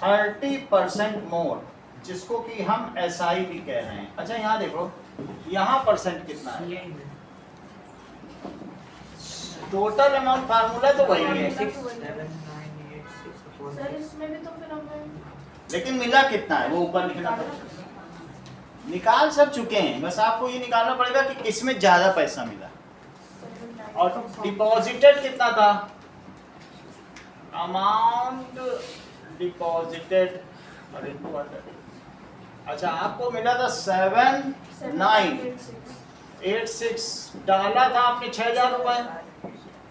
30% मोर, जिसको कि हम SI भी कह रहे हैं। अच्छा यहाँ देखो, यहाँ परसेंट कितना है? CI में टोटल अमाउंट फार्मूला तो वही है, 67986 upon सर इसमें भी तो फिर हमें लेकिन मिला कितना है वो ऊपर लिखना पड़ेगा। निकाल सब चुके हैं, बस आपको ये निकालना पड़ेगा कि किसमें ज्यादा पैसा मिला। और डिपॉजिटेड कितना था? अमाउंट डिपॉजिटेड, अच्छा आपको मिला था 7986, डाला था आपने 6000 रुपए,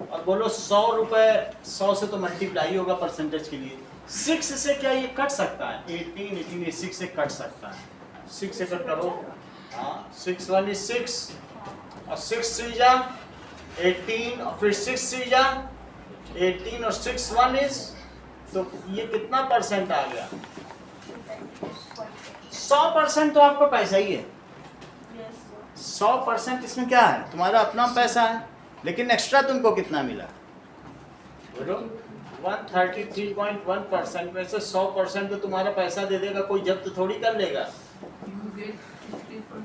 और बोलो 100 रुपए 100 से तो मल्टीप्लाई होगा परसेंटेज के लिए। 6 से क्या ये कट सकता है? 18 18 ये 6 से कट सकता है, 6 से कट करो। हाँ 6 1 is 6 और 6 3 जा 18 और फिर 6 3 जा 18 और 6 1 is, तो ये कितना परसेंट आ गया? 100% तो आपका पैसा ही है। 100% इसमें क्या है? तुम्हारा अपना पैसा है, लेकिन एक्स्ट्रा तुमको कितना मिला? बोलो 133.1% में से 100% तो तुम्हारा पैसा दे देगा, कोई जब्त थोड़ी कर लेगा।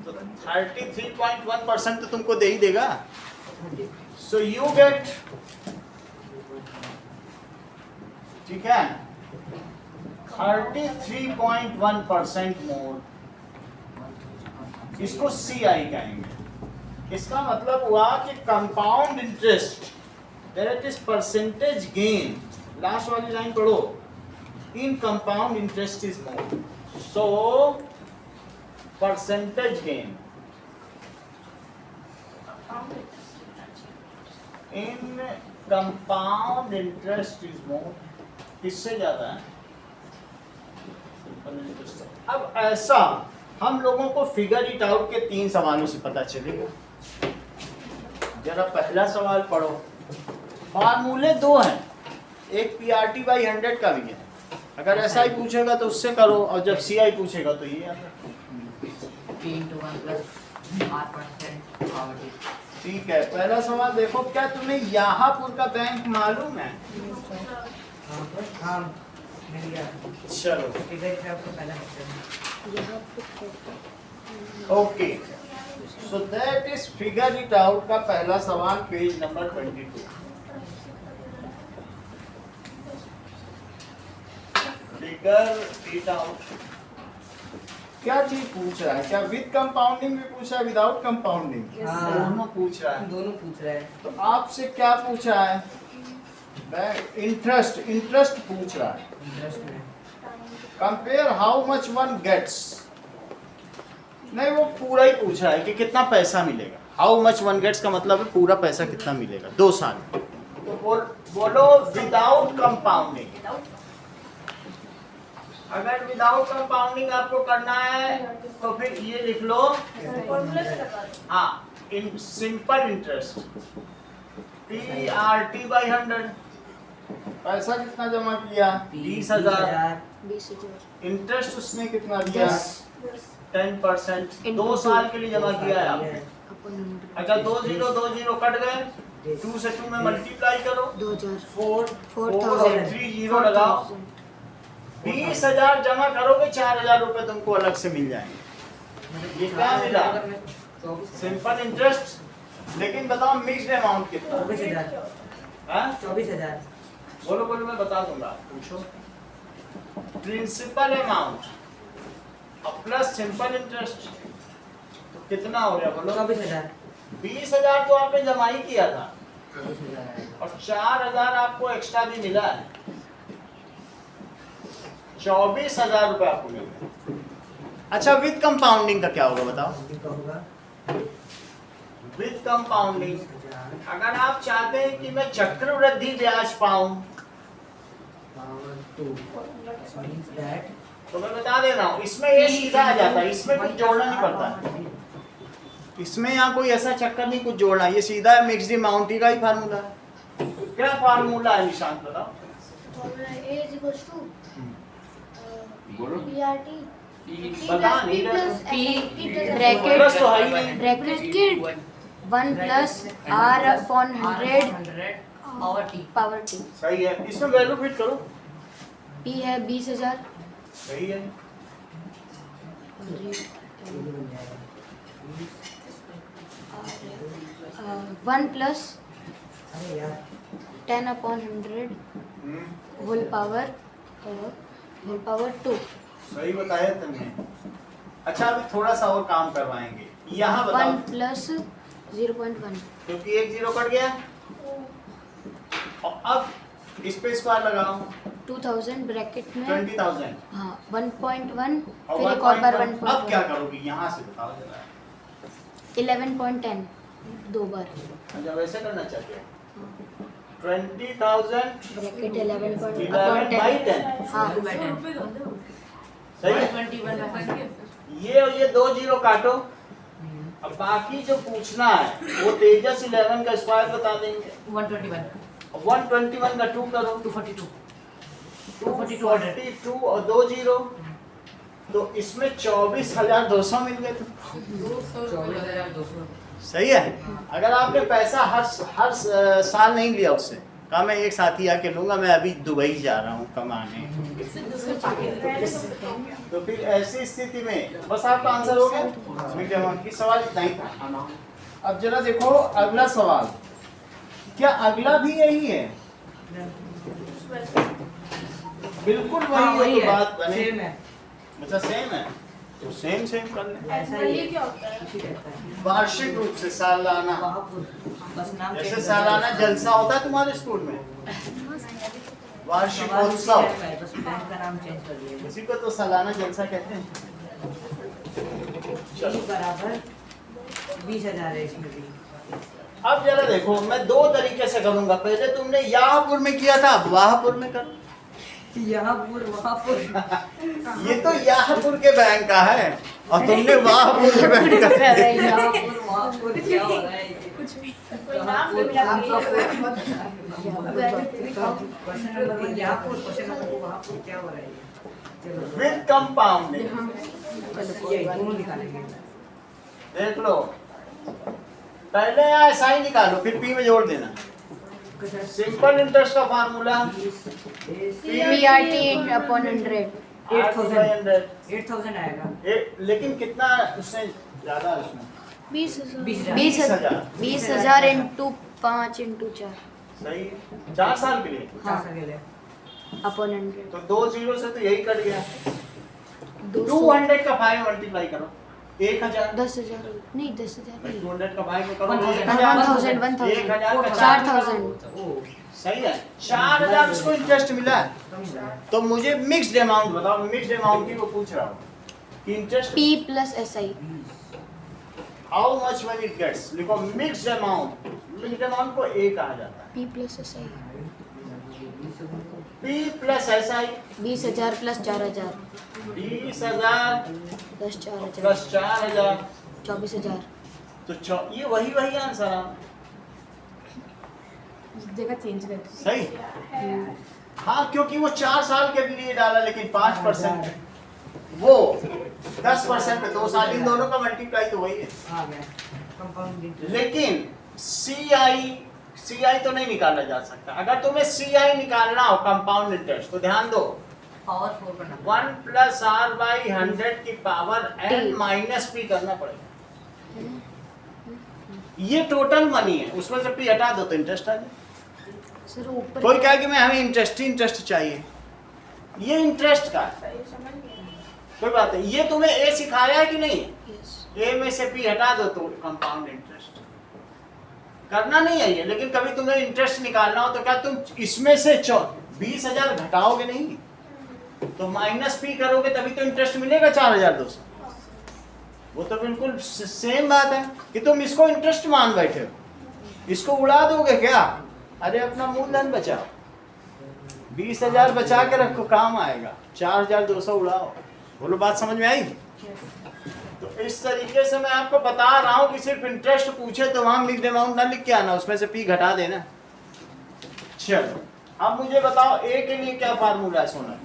तो 33.1% तो तुमको दे ही देगा। सो यू गेट, ठीक है, 33.1% मोर। इसको CI कहेंगे। इसका मतलब हुआ कि compound interest, that is percentage gain, last वाली लाइन पढ़ो, in compound interest is more, so percentage gain in compound interest is more, किससे ज्यादा है? अब ऐसा हम लोगों को फिगर इट आउट के 3 सवालों से पता चलेगा। जरा पहला सवाल पढ़ो। फार्मूले 2 हैं, एक PRT/100 का भी है। अगर SI पूछेगा तो उससे करो, और जब CI पूछेगा तो ये आता। P into 1 plus R% power T. ठीक है, पहला सवाल देखो, क्या तुम्हें यहापुर का बैंक मालूम है? हाँ मिल गया। चलो फिगर पे आपको पहला lecture okay, so that is figure it out का पहला सवाल, page number 22। Figure it out क्या चीज पूछ रहा है? क्या विद कंपाउंडिंग भी पूछ रहा है, विदाउट कंपाउंडिंग? हाँ। दोनों पूछ रहा है। दोनों पूछ रहे हैं। तो आपसे क्या पूछ रहा है? इंटरेस्ट, इंटरेस्ट पूछ रहा है। इंटरेस्ट में compare how much one gets, नहीं वो पूरा ही पूछ रहा है कि कितना पैसा मिलेगा। हाउ मच वन गेट्स का मतलब है पूरा पैसा कितना मिलेगा 2 साल। तो बोलो विदाउट कंपाउंडिंग। अगर विदाउट कंपाउंडिंग आपको करना है तो फिर ये लिख लो, फॉर्मूला से लगा दो। हाँ, इन सिंपल इंटरेस्ट PRT/100, पैसा कितना जमा किया? 20,000। 20,000 इंटरेस्ट उसने कितना दिया? 10 10%, 2 साल के लिए जमा किया है आपने। अपॉन 100 अच्छा 2 0 कट गए, 2 से 2 में मल्टीप्लाई करो, 2000 4 4000 और 3 0 लगाओ, 20,000 जमा करोगे 4,000 रुपए तुमको अलग से मिल जाएंगे। ये क्या मिला? Simple interest. लेकिन बताओ मिक्स्ड अमाउंट कितना? 24,000 हाँ? 24,000 बोलो बोलो, मैं बता दूंगा, पूछो। प्रिंसिपल अमाउंट और प्लस सिंपल इंटरेस्ट तो कितना हो गया बोलो? 24,000 20,000 तो आपने जमा ही किया था 24,000 और 4,000 आपको एक्स्ट्रा भी मिला है, 24,000 रुपए आपको मिल गए। अच्छा विद कंपाउंडिंग का क्या होगा बताओ? का होगा विद कंपाउंडिंग अगर आप चाहते हैं कि मैं चक्रवृद्धि ब्याज पाऊं power 2 means that तो मैं बता दे रहा हूं, इसमें ये सीधा आ जाता है, इसमें कुछ जोड़ना नहीं पड़ता है, इसमें यहाँ कोई ऐसा चक्कर नहीं कुछ जोड़ना, ये सीधा है मिक्स्ड अमाउंट का ही फार्मूला है। क्या फार्मूला है निशांत बताओ? A is equals to बोलो। BRT बता नहीं रहे ब्रैकेट प्लस तो है ही नहीं। Bracket 1 plus R upon 100 power t। सही है, इसमें वैल्यू फिट करो। P है 20,000 सही है, ये बन जाएगा 1 प्लस अरे यार 10 अपॉन 100 हम्म, होल पावर 2। सही बताया तुमने। अच्छा अभी थोड़ा सा और काम करवाएंगे, यहाँ बताओ 1 प्लस 0.1 क्योंकि 1 0 कट गया और अब इस पे स्क्वायर लगाओ 2000 ब्रैकेट में 20,000 हाँ 1.1 और फिर एक और बार 1.1 अब क्या 1.1 करोगी यहाँ से बताओ जरा? 11.10 दो बार अच्छा वैसे करना चाहते हो 20,000 ब्रैकेट 11 by 10 हाँ सही है। ये और ये 2 0 काटो, अब बाकी जो पूछना है वो तेजस 11 का स्क्वायर बता देंगे, 121 का 2 करो 242 और 2 0 तो इसमें 24,200 मिल गए थे। 24,200 सही है। अगर आपने पैसा हर साल नहीं लिया उससे, कहा मैं एक साथी आके लूंगा, मैं अभी दुबई जा रहा हूँ कमाने, तो फिर ऐसी स्थिति में बस आपका आंसर हो गया मीडियम अमाउंट की। सवाल इतना ही था। अब जरा देखो अगला सवाल, क्या अगला भी यही है? बिल्कुल वही है, तो बात बने। सेम है अच्छा सेम है तो सेम कर लें। ऐसा ही है क्या होता है? इसी कहता है वार्षिक रूप से सालाना, बस नाम जैसे change सालाना कर दो। जलसा होता है तुम्हारे स्कूल में, वार्षिक आवाज उत्सव, उसी टाइप का है, बस बैंक का नाम चेंज कर दिया इसी को तो सालाना जलसा कहते हैं। चलो बराबर 20,000 है इसमें भी। अब जरा देखो, मैं दो तरीके से करूंगा, पहले तुमने याहपुर में किया था, अब वाहपुर में करो। ये तो याहपुर के बैंक का है और तुमने वाहपुर के बैंक का क्या हो रहा है ये? कोई नाम भी मिला क्वेश्चन नंबर 1 यहाँ पर, क्वेश्चन नंबर 2 वहाँ पर, क्या हो रहा है ये? चलो विद कंपाउंडिंग। ये दोनों निकालेंगे। देख लो, पहले ऐसा ही निकालो फिर पी में जोड़ देना। सिंपल इंटरेस्ट का फार्मूला PRT अपॉन 100 8,000 आएगा। लेकिन कितना उससे ज्यादा है उसमें 20,000 20,000 इंटू 5 इंटू 4 सही है, 4 साल के लिए। हाँ। अकेले अपॉन 100 तो 2 0 से तो यही कट गया। 200 200 का 5 मल्टीप्लाई करो 1,000, 10,000 नहीं 10,000 नहीं 200 का 5 में करो 1,000 1,000 का 4,000 सही है। 4,000 उसको इंटरेस्ट मिला है। तो मुझे मिक्स्ड अमाउंट बताओ, मिक्स्ड अमाउंट की वो पूछ रहा हूँ। Interest P plus SI how much when it gets, लिखो मिक्स्ड अमाउंट। मिक्स्ड अमाउंट को A कहा जाता है। P plus SI P plus SI 20,000 plus 4,000 20,000 plus 4,000 plus 4,000 24,000 तो ये वही आंसर है। जगह चेंज कर सही। हाँ क्योंकि वो 4 साल के लिए डाला, लेकिन 5% वो 10% पे 2 साल इन दोनों का मल्टीप्लाई तो वही है। आ गया कंपाउंड इंटरेस्ट। लेकिन CI तो नहीं निकाला जा सकता। अगर तुम्हें CI निकालना हो कंपाउंड इंटरेस्ट तो ध्यान दो पावर 4 करना 1 प्लस आर बाई 100 की पावर n माइनस पी करना पड़ेगा। ये टोटल मनी है, उसमें से पी हटा दो तो इंटरेस्ट आ जाए। सर ऊपर कोई कहे कि मैं हमें इंटरेस्ट चाहिए, ये इंटरेस्ट का है, सही समझ गए। कोई बात नहीं। ये तुम्हें ए सिखाया है कि नहीं? यस ए में से पी हटा दो तो कंपाउंड इंटरेस्ट करना नहीं है ये। लेकिन कभी तुम्हें इंटरेस्ट निकालना हो तो क्या तुम इसमें से 20,000 घटाओगे नहीं, तो माइनस पी करोगे तभी तो इंटरेस्ट मिलेगा 4,200। वो तो बिल्कुल सेम बात है कि तुम इसको इंटरेस्ट मान बैठे हो, इसको उड़ा दोगे क्या? अरे अपना मूलधन बचाओ, 20,000 बचा के रखो, काम आएगा। 4,200 उड़ाओ। बोलो बात समझ में आई? तो इस तरीके से मैं आपको बता रहा हूँ कि सिर्फ इंटरेस्ट पूछे तो वहां लिख दे, अमाउंट ना लिख के आना, उसमें से पी घटा देना। चलो अब मुझे बताओ ए के लिए क्या फार्मूला है सोना?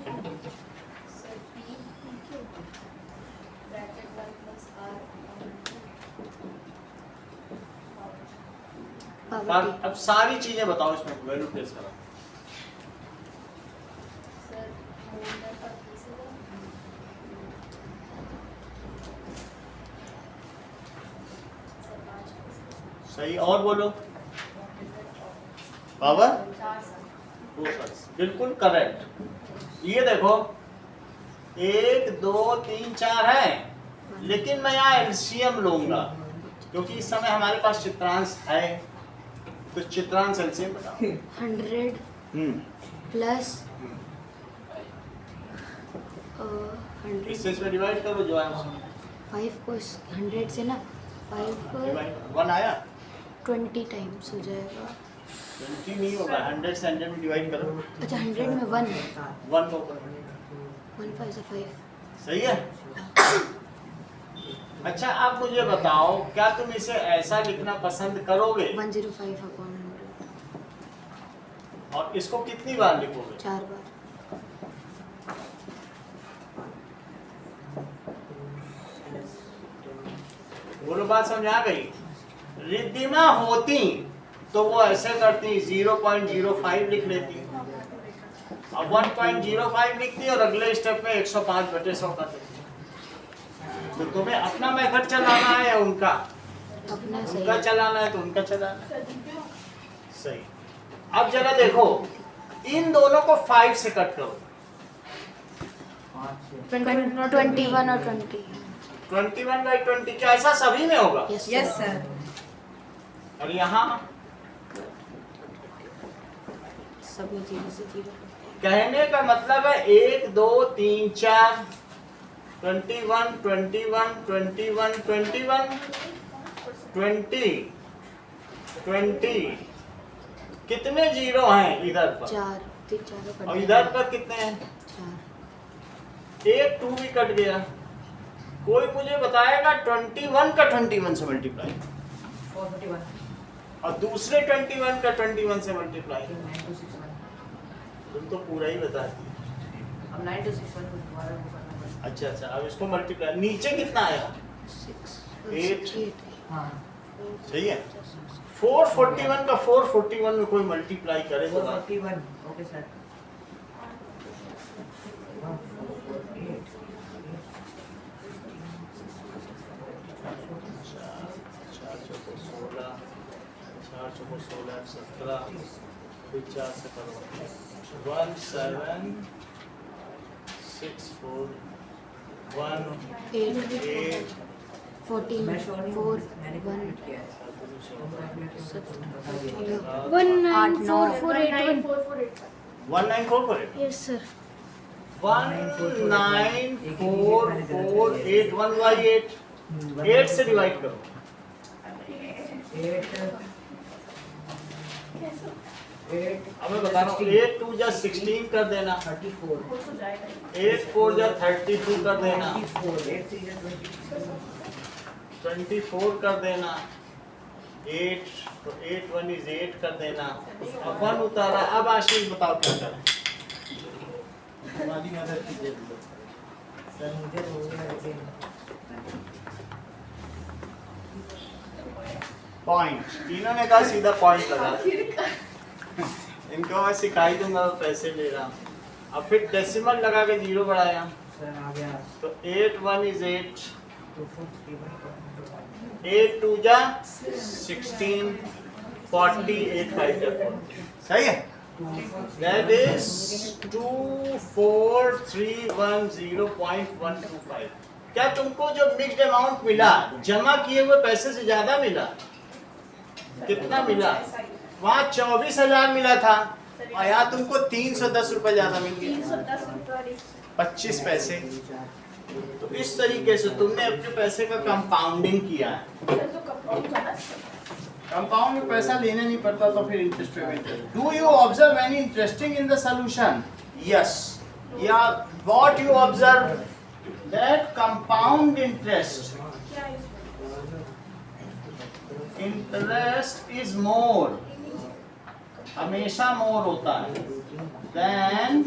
पावर टी अब सारी चीजें बताओ, इसमें वैल्यू प्लेस करो। सही, और बोलो। पावर बिल्कुल करेक्ट। ये देखो 1 2 3 4 है, लेकिन मैं यहाँ एलसीएम लूंगा क्योंकि इस समय हमारे पास चित्रांश है। तो चित्रांश एलसीएम बताओ। 100 प्लस 100 इससे इसमें डिवाइड करो जो है उसमें। 5 को 100 से ना 5 डिवाइड 1 आया, 20 टाइम्स हो जाएगा। 20 नहीं होगा, 100 से 100 में डिवाइड करो। अच्छा 100 में 1 1 को करो। 1 5 से 5 सही है। अच्छा आप मुझे बताओ, क्या तुम इसे ऐसा लिखना पसंद करोगे 105 अपॉन 100 और इसको कितनी बार लिखोगे? 4 बार। बोलो बात समझ आ गई? रिद्धिमा होती तो वो ऐसे करती 0.05 लिख लेती, अब 1.05 लिखती और अगले स्टेप में 105/100 कर देती। तो तुम्हें अपना मेथड चलाना है या उनका? अपना सही उनका चलाना है तो उनका चलाना है। सही। अब जरा देखो, इन दोनों को 5 से कट करो। 21 और 20 21/20 क्या ऐसा सभी में होगा? Yes yes sir. और यहाँ सब में 0 से 0 कहने का मतलब है 1 2 3 4 21 21 21 21 20 20 कितने जीरो हैं इधर पर? 4 3 4 और इधर पर कितने हैं? 4 एक 2 भी कट गया। कोई मुझे बताएगा 21 का 21 से मल्टीप्लाई 451 और दूसरे 21 का 21 से मल्टीप्लाई। 9261। तुम तो पूरा ही बता दिए। अब 9261 को दोबारा वो करना पड़ेगा। अच्छा अब इसको मल्टीप्लाई, नीचे कितना आया? 6 8 हाँ सही है। 441 का 441 में कोई मल्टीप्लाई करे तो ना। 441 ओके सर। 14 मैं श्योर नहीं हूँ, 4 मैंने 1 कंप्लीट किया है। 194481 1944 यस सर 194481 8 से डिवाइड करो। 8 अब मैं बता रहा हूँ 8 2 जा 16 कर देना, 34 8 4 जा 32 कर देना, 24 कर देना, 8 तो 8 1 is 8 कर देना। अब 1 उतारा। अब आशीष बताओ क्या करें? हमारी मदद कीजिए। सर मुझे तो हो गया लेकिन पॉइंट, इन्होंने कहा सीधा पॉइंट लगा। इनको मैं सिखाई दूंगा, वो पैसे ले रहा हूँ। अब फिर डेसिमल लगा के 0 बढ़ाया सर आ गया तो 8 1 is 8, 241. 8 2 जा 16, 40, 8 5 जा 40, सही है। That is 24310.125। क्या तुमको जो मिक्स्ड अमाउंट मिला जमा किए हुए पैसे से ज्यादा मिला? कितना मिला? वहाँ 24,000 मिला था और यहाँ तुमको 310 रुपए ज्यादा मिल गया, 310 रुपये 25 पैसे। तो इस तरीके से तुमने अपने पैसे का कंपाउंडिंग किया है। तो कंपाउंड करना कंपाउंड में पैसा लेना नहीं पड़ता तो फिर interest payment. Do you observe any interesting in the solution? Yes, या what you observe that compound interest, क्या है इंटरेस्ट इज मोर, हमेशा मोर होता है देन,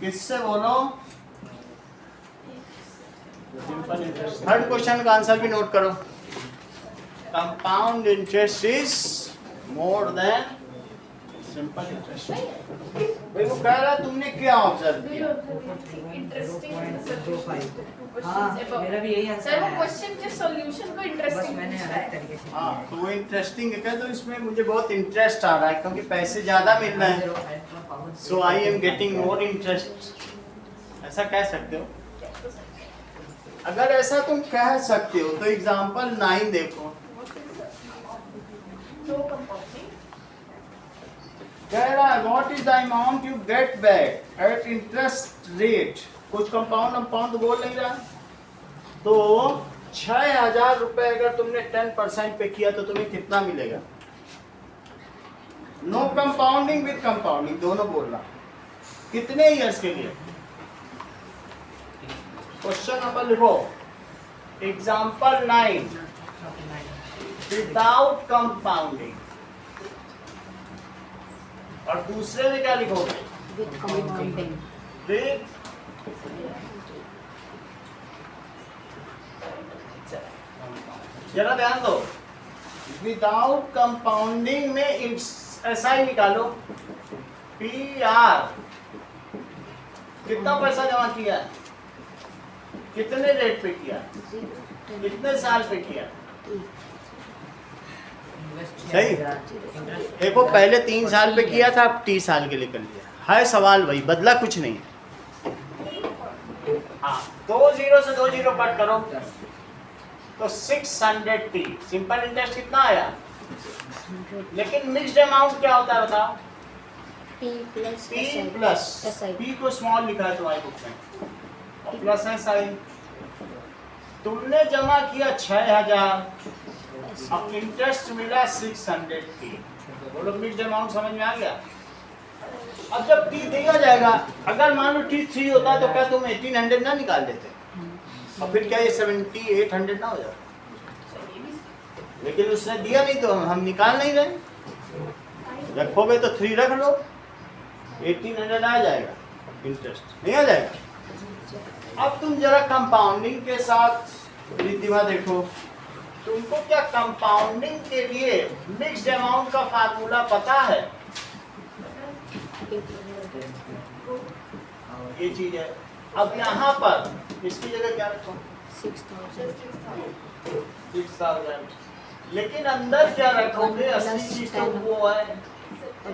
किससे बोलो? Simple interest. थर्ड क्वेश्चन का आंसर भी नोट करो। Compound interest is more than simple interest. भाई वो कह रहा तुमने क्या ऑब्जर्व किया? हाँ मेरा भी यही आंसर सर वो है। क्वेश्चन के सॉल्यूशन को बस इंटरेस्टिंग मैंने अलग तरीके से हाँ तो वो इंटरेस्टिंग है, तो इसमें मुझे बहुत इंटरेस्ट आ रहा है क्योंकि पैसे ज्यादा मिल रहे हैं, so I am getting more interest. ऐसा कह सकते हो। अगर ऐसा तुम कह सकते हो तो एग्जांपल 9 देखो। तो कंपाउंडिंग कह रहा है what is the amount you get back at interest rate. कुछ कंपाउंड बोल नहीं रहा। तो 6,000 रुपए अगर तुमने 10% पे किया तो तुम्हें कितना मिलेगा? नो कंपाउंडिंग विद कंपाउंडिंग दोनों बोल रहा। कितने ईयर्स के लिए? क्वेश्चन नंबर लिखो, एग्जाम्पल 9 विदाउट कंपाउंडिंग, और दूसरे में क्या लिखोगे? with compounding. विद जरा ध्यान दो, विदाउट कंपाउंडिंग में ऐसा ही निकालो। PR कितना पैसा जमा किया, कितने रेट पे किया, कितने साल पे किया? सही। देखो पहले 3 साल पे किया था, अब 30 साल के लिए कर लिया है। सवाल वही, बदला कुछ नहीं। हाँ 2 0 से 2 0 कट करो तो 600T। सिंपल इंटरेस्ट कितना आया? लेकिन मिक्स्ड अमाउंट क्या होता है बताओ? P plus P SI. Plus, SI. P को स्मॉल लिखा है तुम्हारी बुक में, और प्लस SI। तुमने जमा किया 6,000, अब इंटरेस्ट मिला 600T। बोलो मिक्स्ड अमाउंट समझ में आ गया? अब जब T दिया जाएगा, अगर मान लो T3 होता तो क्या तुम 1800 ना निकाल देते? और फिर क्या ये 7800 ना हो जाता? लेकिन उसने दिया नहीं तो हम निकाल नहीं रहे। रखोगे तो 3 रख लो, 1800 आ जाएगा इंटरेस्ट, नहीं आ जाएगा? अब तुम जरा कंपाउंडिंग के साथ रिद्धिमा देखो। तुमको क्या कंपाउंडिंग के लिए मिक्स्ड अमाउंट का फार्मूला पता है? ये चीज है। अब यहाँ पर इसकी जगह क्या रखो? 6,000. 6,000। लेकिन अंदर क्या रखोगे? असली चीज तो वो है। और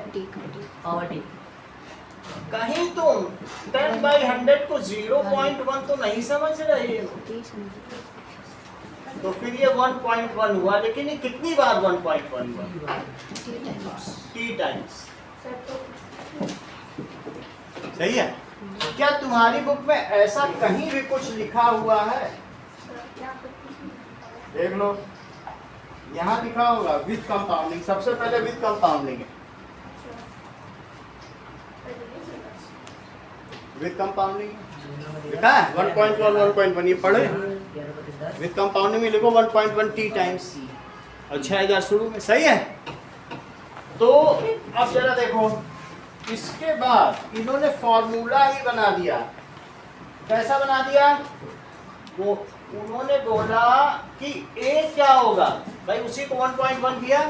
T. कहीं तुम 10/100 को 0.1 तो नहीं समझ रहे हो, T समझ. तो फिर ये 1.1 हुआ। लेकिन ये कितनी बार 1.1 हुआ? T times. T times. Sir तो सही है। क्या तुम्हारी बुक में ऐसा कहीं भी कुछ लिखा हुआ है? सर यहाँ पे कुछ नहीं। देख लो, यहाँ लिखा होगा विद कंपाउंडिंग। सबसे पहले विद कंपाउंडिंग है। विद कंपाउंडिंग लिखा है 1.1 1.1, ये पढ़े। विद कंपाउंडिंग में लिखो 1.1 T टाइम्स और 6,000 शुरू में। सही है। तो अब जरा देखो, इसके बाद इन्होंने फॉर्मूला ही बना दिया कैसा बना दिया? वो उन्होंने बोला कि A क्या होगा भाई, उसी को 1.1 किया।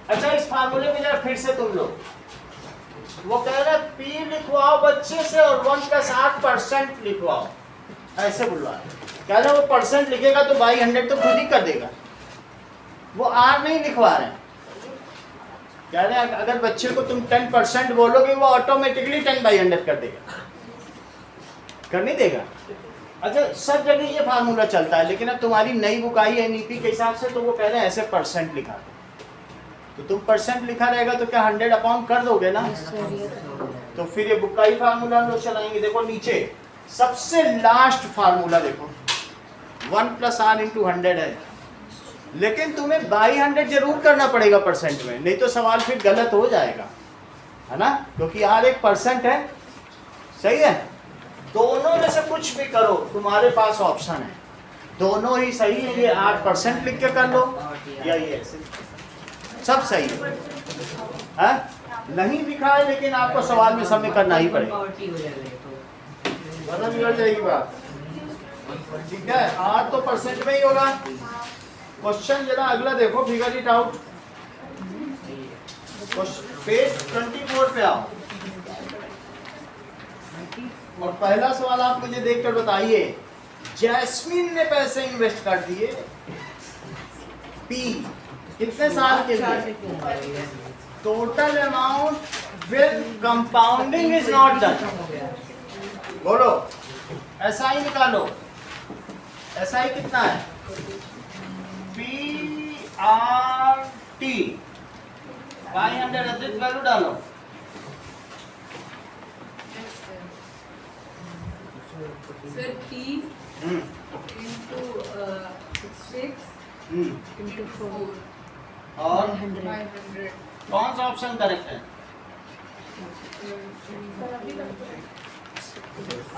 अच्छा इस फार्मूले में जरा फिर से तुम लोग, वो कह रहे P लिखवाओ बच्चे से और 1+8% लिखवाओ, ऐसे बुलवा कह रहे वो परसेंट लिखेगा तो बाई 100 तो खुद ही कर देगा, वो R नहीं लिखवा रहे हैं। कह रहे हैं अगर बच्चे को तुम 10% बोलोगे वो ऑटोमेटिकली 10/100 कर देगा, कर नहीं देगा। अच्छा सब जगह ये फार्मूला चलता है, लेकिन अब तुम्हारी नई बुक आई है नीति के हिसाब से तो वो कह रहे हैं ऐसे परसेंट लिखा दो, तो तुम परसेंट लिखा रहेगा तो क्या 100 अपॉन कर दोगे ना, तो फिर ये बुक का ही फार्मूला हम लोग चलाएंगे। देखो नीचे सबसे लास्ट फार्मूला देखो 1+r × 100 है, लेकिन तुम्हें बाई 100 जरूर करना पड़ेगा परसेंट में, नहीं तो सवाल फिर गलत हो जाएगा, है ना, क्योंकि r एक परसेंट है। सही है, दोनों में से कुछ भी करो, तुम्हारे पास ऑप्शन है, दोनों ही सही है। ये 8% लिख के कर लो या ये सब सही है, है? नहीं लिखा है लेकिन आपको सवाल में सबमिट करना ही पड़ेगा, वरना बिगड़ जाएगी बात। ठीक है, 8 तो परसेंट में ही होगा। क्वेश्चन जरा अगला देखो, फिगर इट आउट, पेज 24 पे आओ और पहला सवाल आप मुझे देखकर बताइए, जैस्मिन ने पैसे इन्वेस्ट कर दिए P कितने साल के लिए, total amount with compounding is not done. बोलो SI निकालो, SI कितना है, PRT 500 अतिरिक्त वैल्यू डालो, Sir, P into 6 into 4 और 100 कौन सा ऑप्शन करेक्ट है?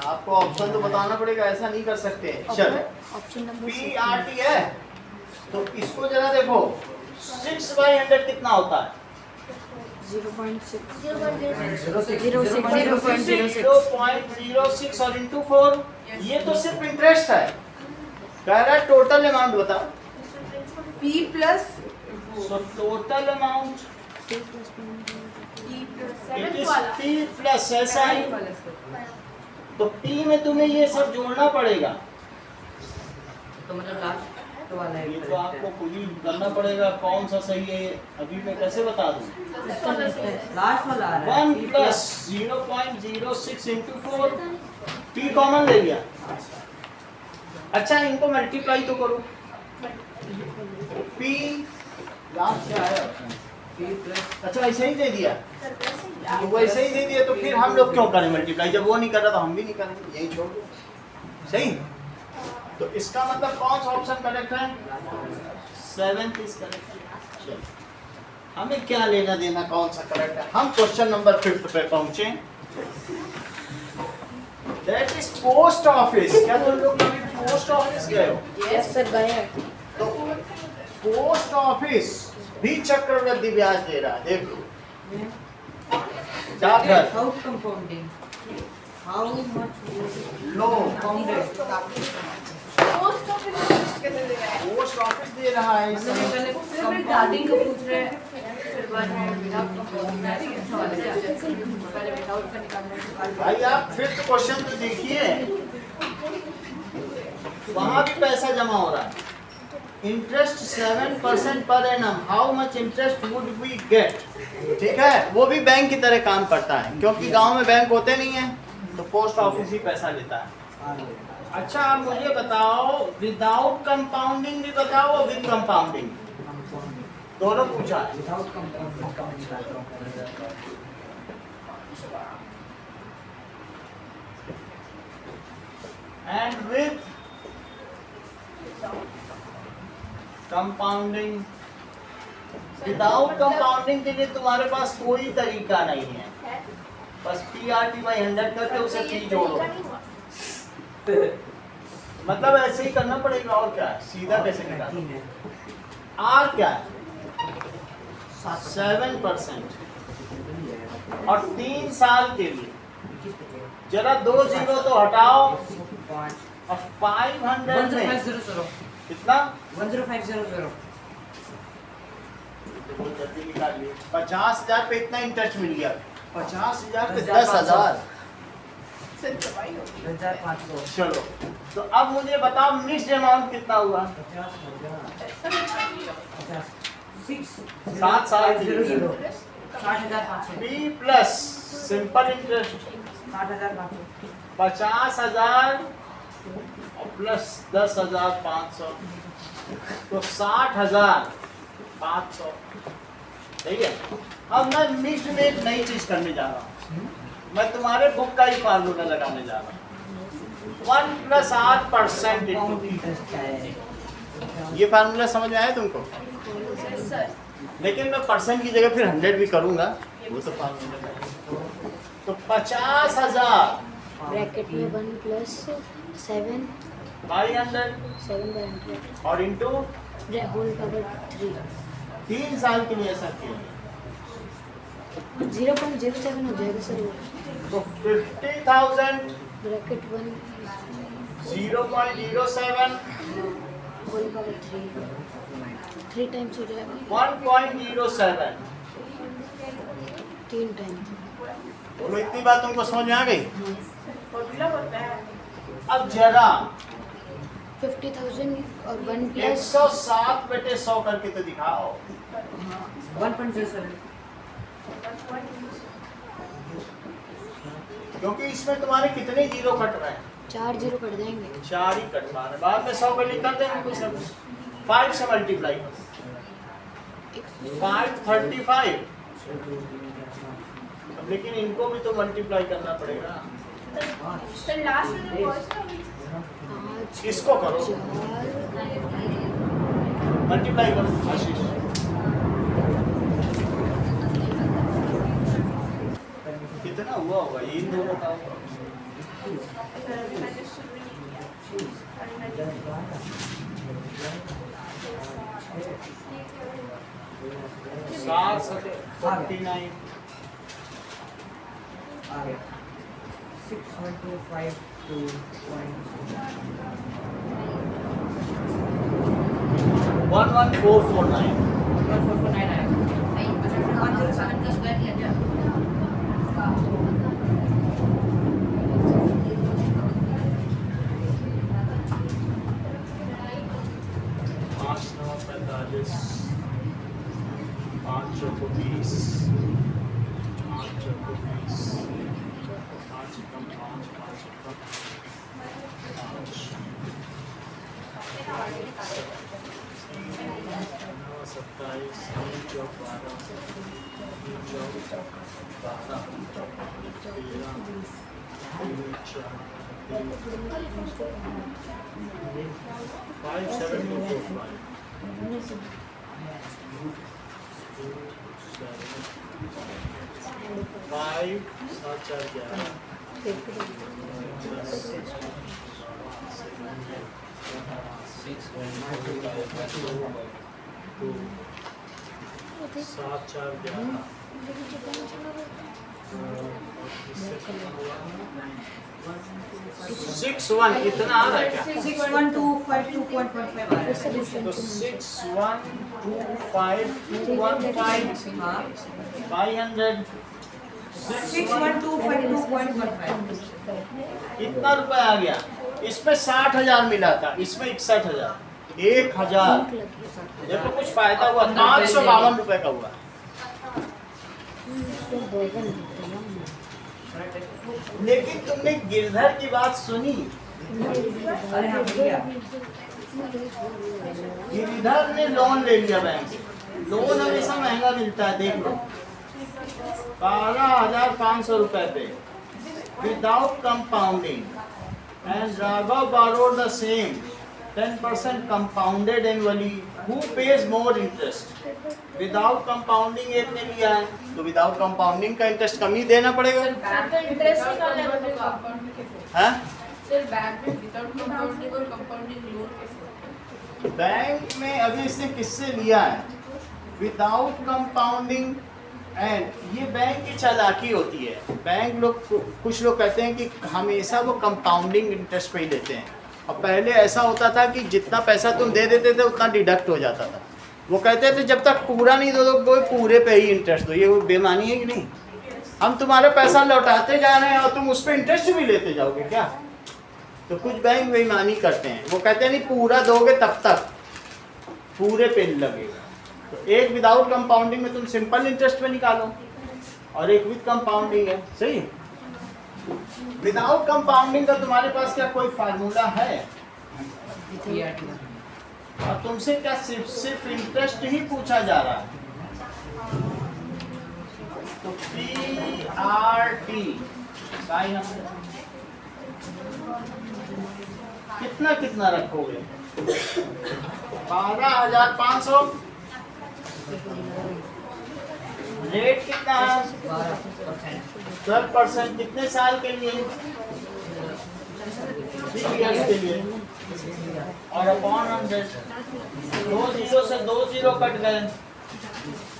आपको ऑप्शन तो बताना पड़ेगा, ऐसा नहीं कर सकते। चलो ऑप्शन नंबर PRT है तो इसको जरा देखो, 6/100 कितना होता है? 0.6 0.06 और इंटू 4, ये तो सिर्फ इंटरेस्ट है। कह रहा है टोटल अमाउंट बताओ, P plus so total amount P it is P plus SI, तो P में तुम्हें ये सब जोड़ना पड़ेगा, तो मतलब लास्ट वाला है, ये तो आपको खुद ही करना पड़ेगा कौन सा सही है, अभी मैं कैसे बता दूं। लास्ट वाला आ रहा है 1 प्लस 0.06 इंटू 4, P कॉमन ले लिया। अच्छा इनको मल्टीप्लाई तो करो, P लास्ट क्या है ऑप्शन, P plus अच्छा ऐसे ही दे दिया, तो वैसे ही दे दिया तो फिर हम लोग क्यों करें मल्टीप्लाई, जब वो नहीं कर रहा तो हम भी नहीं करेंगे, यही छोड़ दो। सही, तो इसका मतलब कौन सा ऑप्शन करेक्ट है, 7th इज करेक्ट। चलो हमें क्या लेना देना कौन सा करेक्ट है, हम क्वेश्चन नंबर 5 पे पहुंचे, दैट इज पोस्ट ऑफिस। क्या तुम लोग कभी पोस्ट ऑफिस गए हो? यस सर गए हैं। तो पोस्ट ऑफिस भी चक्रवृद्धि ब्याज दे रहा है, देख लो। डाकघर without compounding, how much low, compounded? Post office कैसे दे रहा है? पोस्ट ऑफिस दे रहा है इसे। सिर्फ स्टार्टिंग का पूछ रहे हैं, फिर बाद में विदाउट कंपाउंडिंग पहले विदाउट का निकालना है। भाई आप फिफ्थ क्वेश्चन तो देखिए, वहां भी पैसा जमा हो रहा है, इंटरेस्ट 7% पर annum, how much interest would we get. ठीक है, वो भी बैंक की तरह काम करता है, क्योंकि गांव में बैंक होते नहीं है तो पोस्ट ऑफिस ही पैसा लेता है। अच्छा आप मुझे बताओ, विदाउट कंपाउंडिंग भी बताओ और विद कंपाउंडिंग, दोनों पूछा है। Without compounding, and with compounding, without compounding के लिए तुम्हारे पास कोई तरीका नहीं है, बस PRT/100 करके उसे P जोड़ो, मतलब ऐसे ही करना पड़ेगा, और क्या है, सीधा कैसे निकालो। R क्या है, 7% और 3 साल के लिए जरा 2 जीरो तो हटाओ। 5. और 500 में 10500. कितना? 10500. तो जल्दी निकालिए। 50,000 पे इतना इंटरेस्ट मिल गया। 50,000 पे 10,500। 10,000। 10,500. चलो, तो अब मुझे बताओ मिक्स्ड अमाउंट कितना हुआ? 7 साल के लिए। 60,500. B plus simple interest 60,500. 50,000 और प्लस 10,500 तो 60,500। ठीक है। अब मैं मिक्स्ड में एक नई चीज करने जा रहा हूँ। मैं तुम्हारे बुक का ही फार्मूला लगाने जा रहा हूँ। 1 + 8% Compound इंटू। interest है. ये फार्मूला समझ में आया तुमको? लेकिन मैं परसेंट की जगह फिर 100 भी करूंगा। वो तो फार्मूला है। तो 50,000 ब्रैकेट में 1 + 7 500 7/100 और इंटू होल पावर 3 3 साल के लिए ऐसा किया। 0.07 हो जाएगा सर वो। तो 50,000 ब्रैकेट 1 0.07 होल पावर 3 टाइम्स हो जाएगा। 1.07। 3 टाइम। बोलो, इतनी बात तुमको समझ में आ गई? फॉर्मूला होता है। अब जरा 50,000 और 1 + 107/100 करके तो दिखाओ। 1.07. क्योंकि इसमें तुम्हारे कितने जीरो कट रहे हैं? 4 जीरो कट जाएंगे। 4 ही कट रहा है। बाद में 100 का लिख कर देंगे कुछ ना कुछ। 5 से मल्टीप्लाई करो। 535। अब लेकिन इनको भी तो मल्टीप्लाई करना पड़ेगा। सर लास्ट में वॉइस ना 5 इसको करो। 4 मल्टीप्लाई करो आशीष। कितना हुआ होगा इन दोनों का? सात 49। आगे 6.252. 11449। 1.449 आएगा. नहीं, अच्छा 107 का स्क्वायर किया क्या? पाँच 9 45। 5 चौको 20। 5 चौको 20। 5 कम 5 5 कम 5। 27। 3 चौक 12। 3 चौक 12। 13। 5 7 4 5। 5 7 4 11। 7 4 11। 6 1 इतना आ रहा है क्या? 61252.15 आ रहा है. तो 6 1 2 5 2 1 5 हाँ. 500 61252.15. इतना रुपया आ गया। इसमें 60,000 मिला था, इसमें 61,000। 1,000 देखो कुछ फायदा हुआ। 552 रुपए का हुआ। लेकिन तुमने गिरधर की बात सुनी? अरे हाँ भैया. गिरधर ने लोन ले लिया बैंक से। लोन हमेशा महंगा मिलता है, देख लो। 12,500 रुपए पे without compounding and Raghav borrowed the same 10% compounded annually. Who pays more interest? Without compounding एक ने लिया है तो विदाउट कंपाउंडिंग का इंटरेस्ट कम ही देना पड़ेगा। इंटरेस्ट निकालना है मुझे कंपाउंडिंग के फॉर्म। हैं? सर बैंक में विदाउट कंपाउंडिंग और कंपाउंडिंग लोन के फॉर्म। बैंक में अभी इसने किससे लिया है? विदाउट कंपाउंडिंग एंड ये बैंक की चालाकी होती है। बैंक लोग, कुछ लोग कहते हैं कि हमेशा वो कंपाउंडिंग इंटरेस्ट पे ही देते हैं, और पहले ऐसा होता था कि जितना पैसा तुम दे देते थे उतना डिडक्ट हो जाता था। वो कहते थे जब तक पूरा नहीं दो कोई पूरे पे ही इंटरेस्ट दो। ये वो बेईमानी है कि नहीं? हम तुम्हारे पैसा लौटाते जा रहे हैं और तुम उस पर इंटरेस्ट भी लेते जाओगे क्या? तो कुछ बैंक बेईमानी करते हैं, वो कहते हैं नहीं पूरा दोगे तब तक पूरे पे लगेगा। तो एक विदाउट कंपाउंडिंग में तुम सिंपल इंटरेस्ट पे निकालो, और एक विद कंपाउंडिंग है। सही? विदाउट कंपाउंडिंग का तुम्हारे पास क्या कोई फार्मूला है? और तुमसे क्या सिर्फ इंटरेस्ट ही पूछा जा रहा है? तो PRT कितना कितना रखोगे? 12,500। रेट कितना है? 12%। कितने साल के लिए? 3 इयर्स के लिए। और अपॉन 100, 2 जीरो से 2 जीरो कट गए।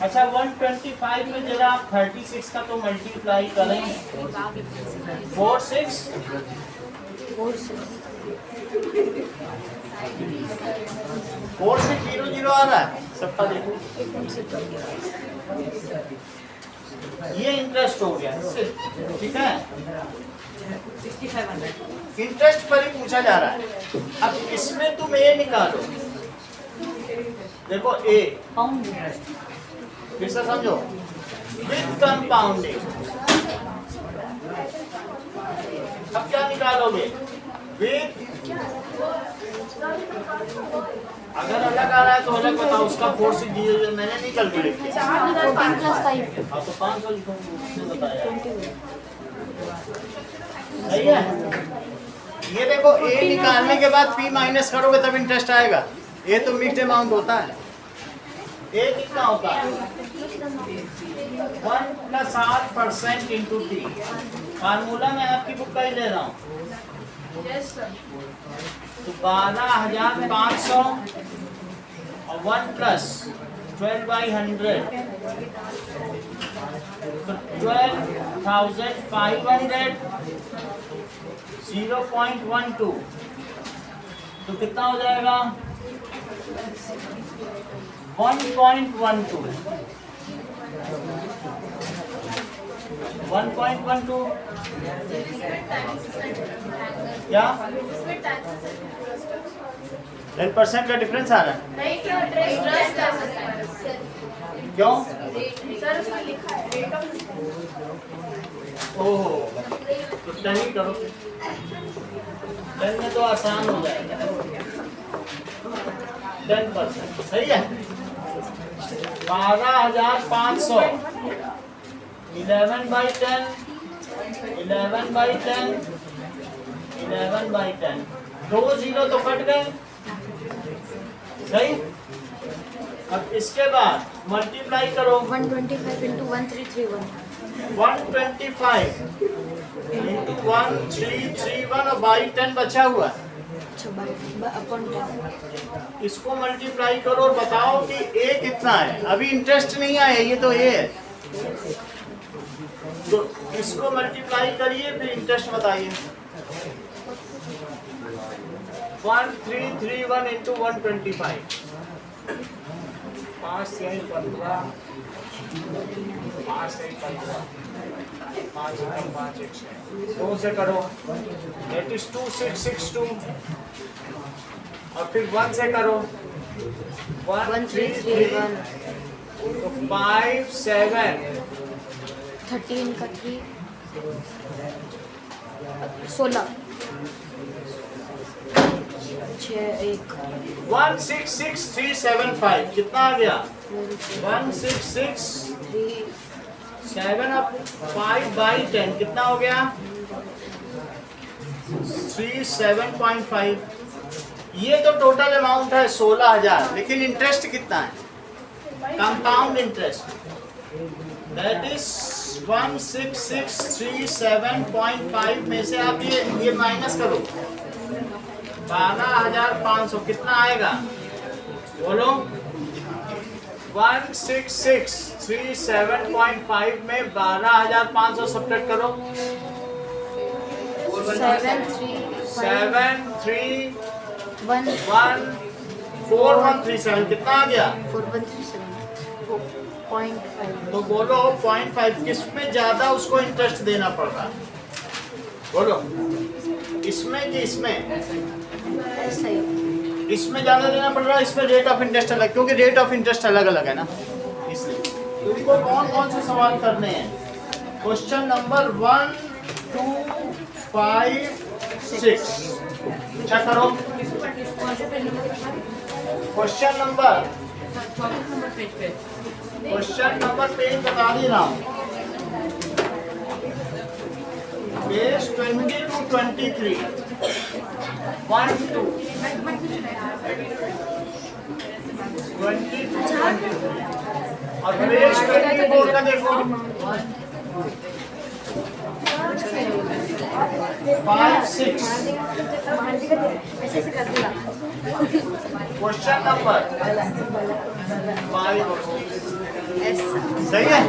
अच्छा 125 में जरा आप 36 का तो मल्टीप्लाई करें। 4 6 4 से 0 0 आ रहा है सबका। देखो ये इंटरेस्ट हो गया, ठीक है? 6500 इंटरेस्ट पर ही पूछा जा रहा है। अब इसमें तुम ए निकालो। देखो ए पाउंड इंटरेस्ट फिर से समझो, विद कंपाउंडिंग। अब क्या निकालोगे? विद, अगर अलग आ रहा है तो अलग बताओ। उसका 4 से 0 मैंने नहीं कैलकुलेट किया। 14 + 5 हाँ तो 500 लिखो, उसने बताया। सही है? ये देखो ए निकालने के बाद पी माइनस करोगे तब इंटरेस्ट आएगा। ये तो मिक्स्ड अमाउंट होता है। ए कितना होता है? 1 + 8% इंटू टी। फार्मूला मैं आपकी बुक का ही ले रहा हूँ। तो 12,500 और 1 + 12/100 तो 12,500 0.12 तो कितना हो जाएगा? 1.12 1.12 क्या 10% का डिफरेंस आ रहा है? क्यों? ओहो तो 10 ही करो। 10 में तो आसान हो जाएगा। 10% सही है। 12,500 11/10 11/10 11/10 2 0 तो कट गए। सही? अब इसके बाद मल्टीप्लाई करो। 125 × 1331 125 इंटू 1331 और बाई 10 बचा हुआ है। अच्छा अपॉन 10 इसको मल्टीप्लाई करो और बताओ कि ए कितना है। अभी इंटरेस्ट नहीं आया, ये तो ए है। तो इसको मल्टीप्लाई करिए फिर इंटरेस्ट बताइए। 1331 इंटू 125 5 से 15 5 से 15 5 5 2 से करो दैट इज 2662 और फिर 1 से करो 1331 तो 5 7 13 का 3 16 6 1 166375 कितना आ गया? 1663 7 अब 5/10 कितना हो गया? 37.5। ये तो टोटल अमाउंट है 16,000, लेकिन इंटरेस्ट कितना है? कंपाउंड इंटरेस्ट दैट इज 1663.7.5 में से आप ये माइनस करो 12,500 कितना आएगा? बोलो 16637.5 में 12,500 सब्ट्रैक्ट करो। 7311437 कितना आ गया? 4137.5 तो बोलो 0.5 किस में ज्यादा उसको इंटरेस्ट देना पड़ रहा है? बोलो इसमें कि इसमें? सही। इसमें ज्यादा देना पड़ रहा है, इसमें रेट ऑफ इंटरेस्ट अलग, क्योंकि रेट ऑफ इंटरेस्ट अलग अलग है ना, इसलिए। तुमको कौन कौन से सवाल करने हैं? क्वेश्चन नंबर 1 2 5 6 क्या करो? क्वेश्चन नंबर पेज बता दी रहा हूँ, पेज 20 to 23 1 2 20 to 23 और पेज 24 का देखो 5 6 ऐसे कर दूंगा। क्वेश्चन नंबर 5 सही है।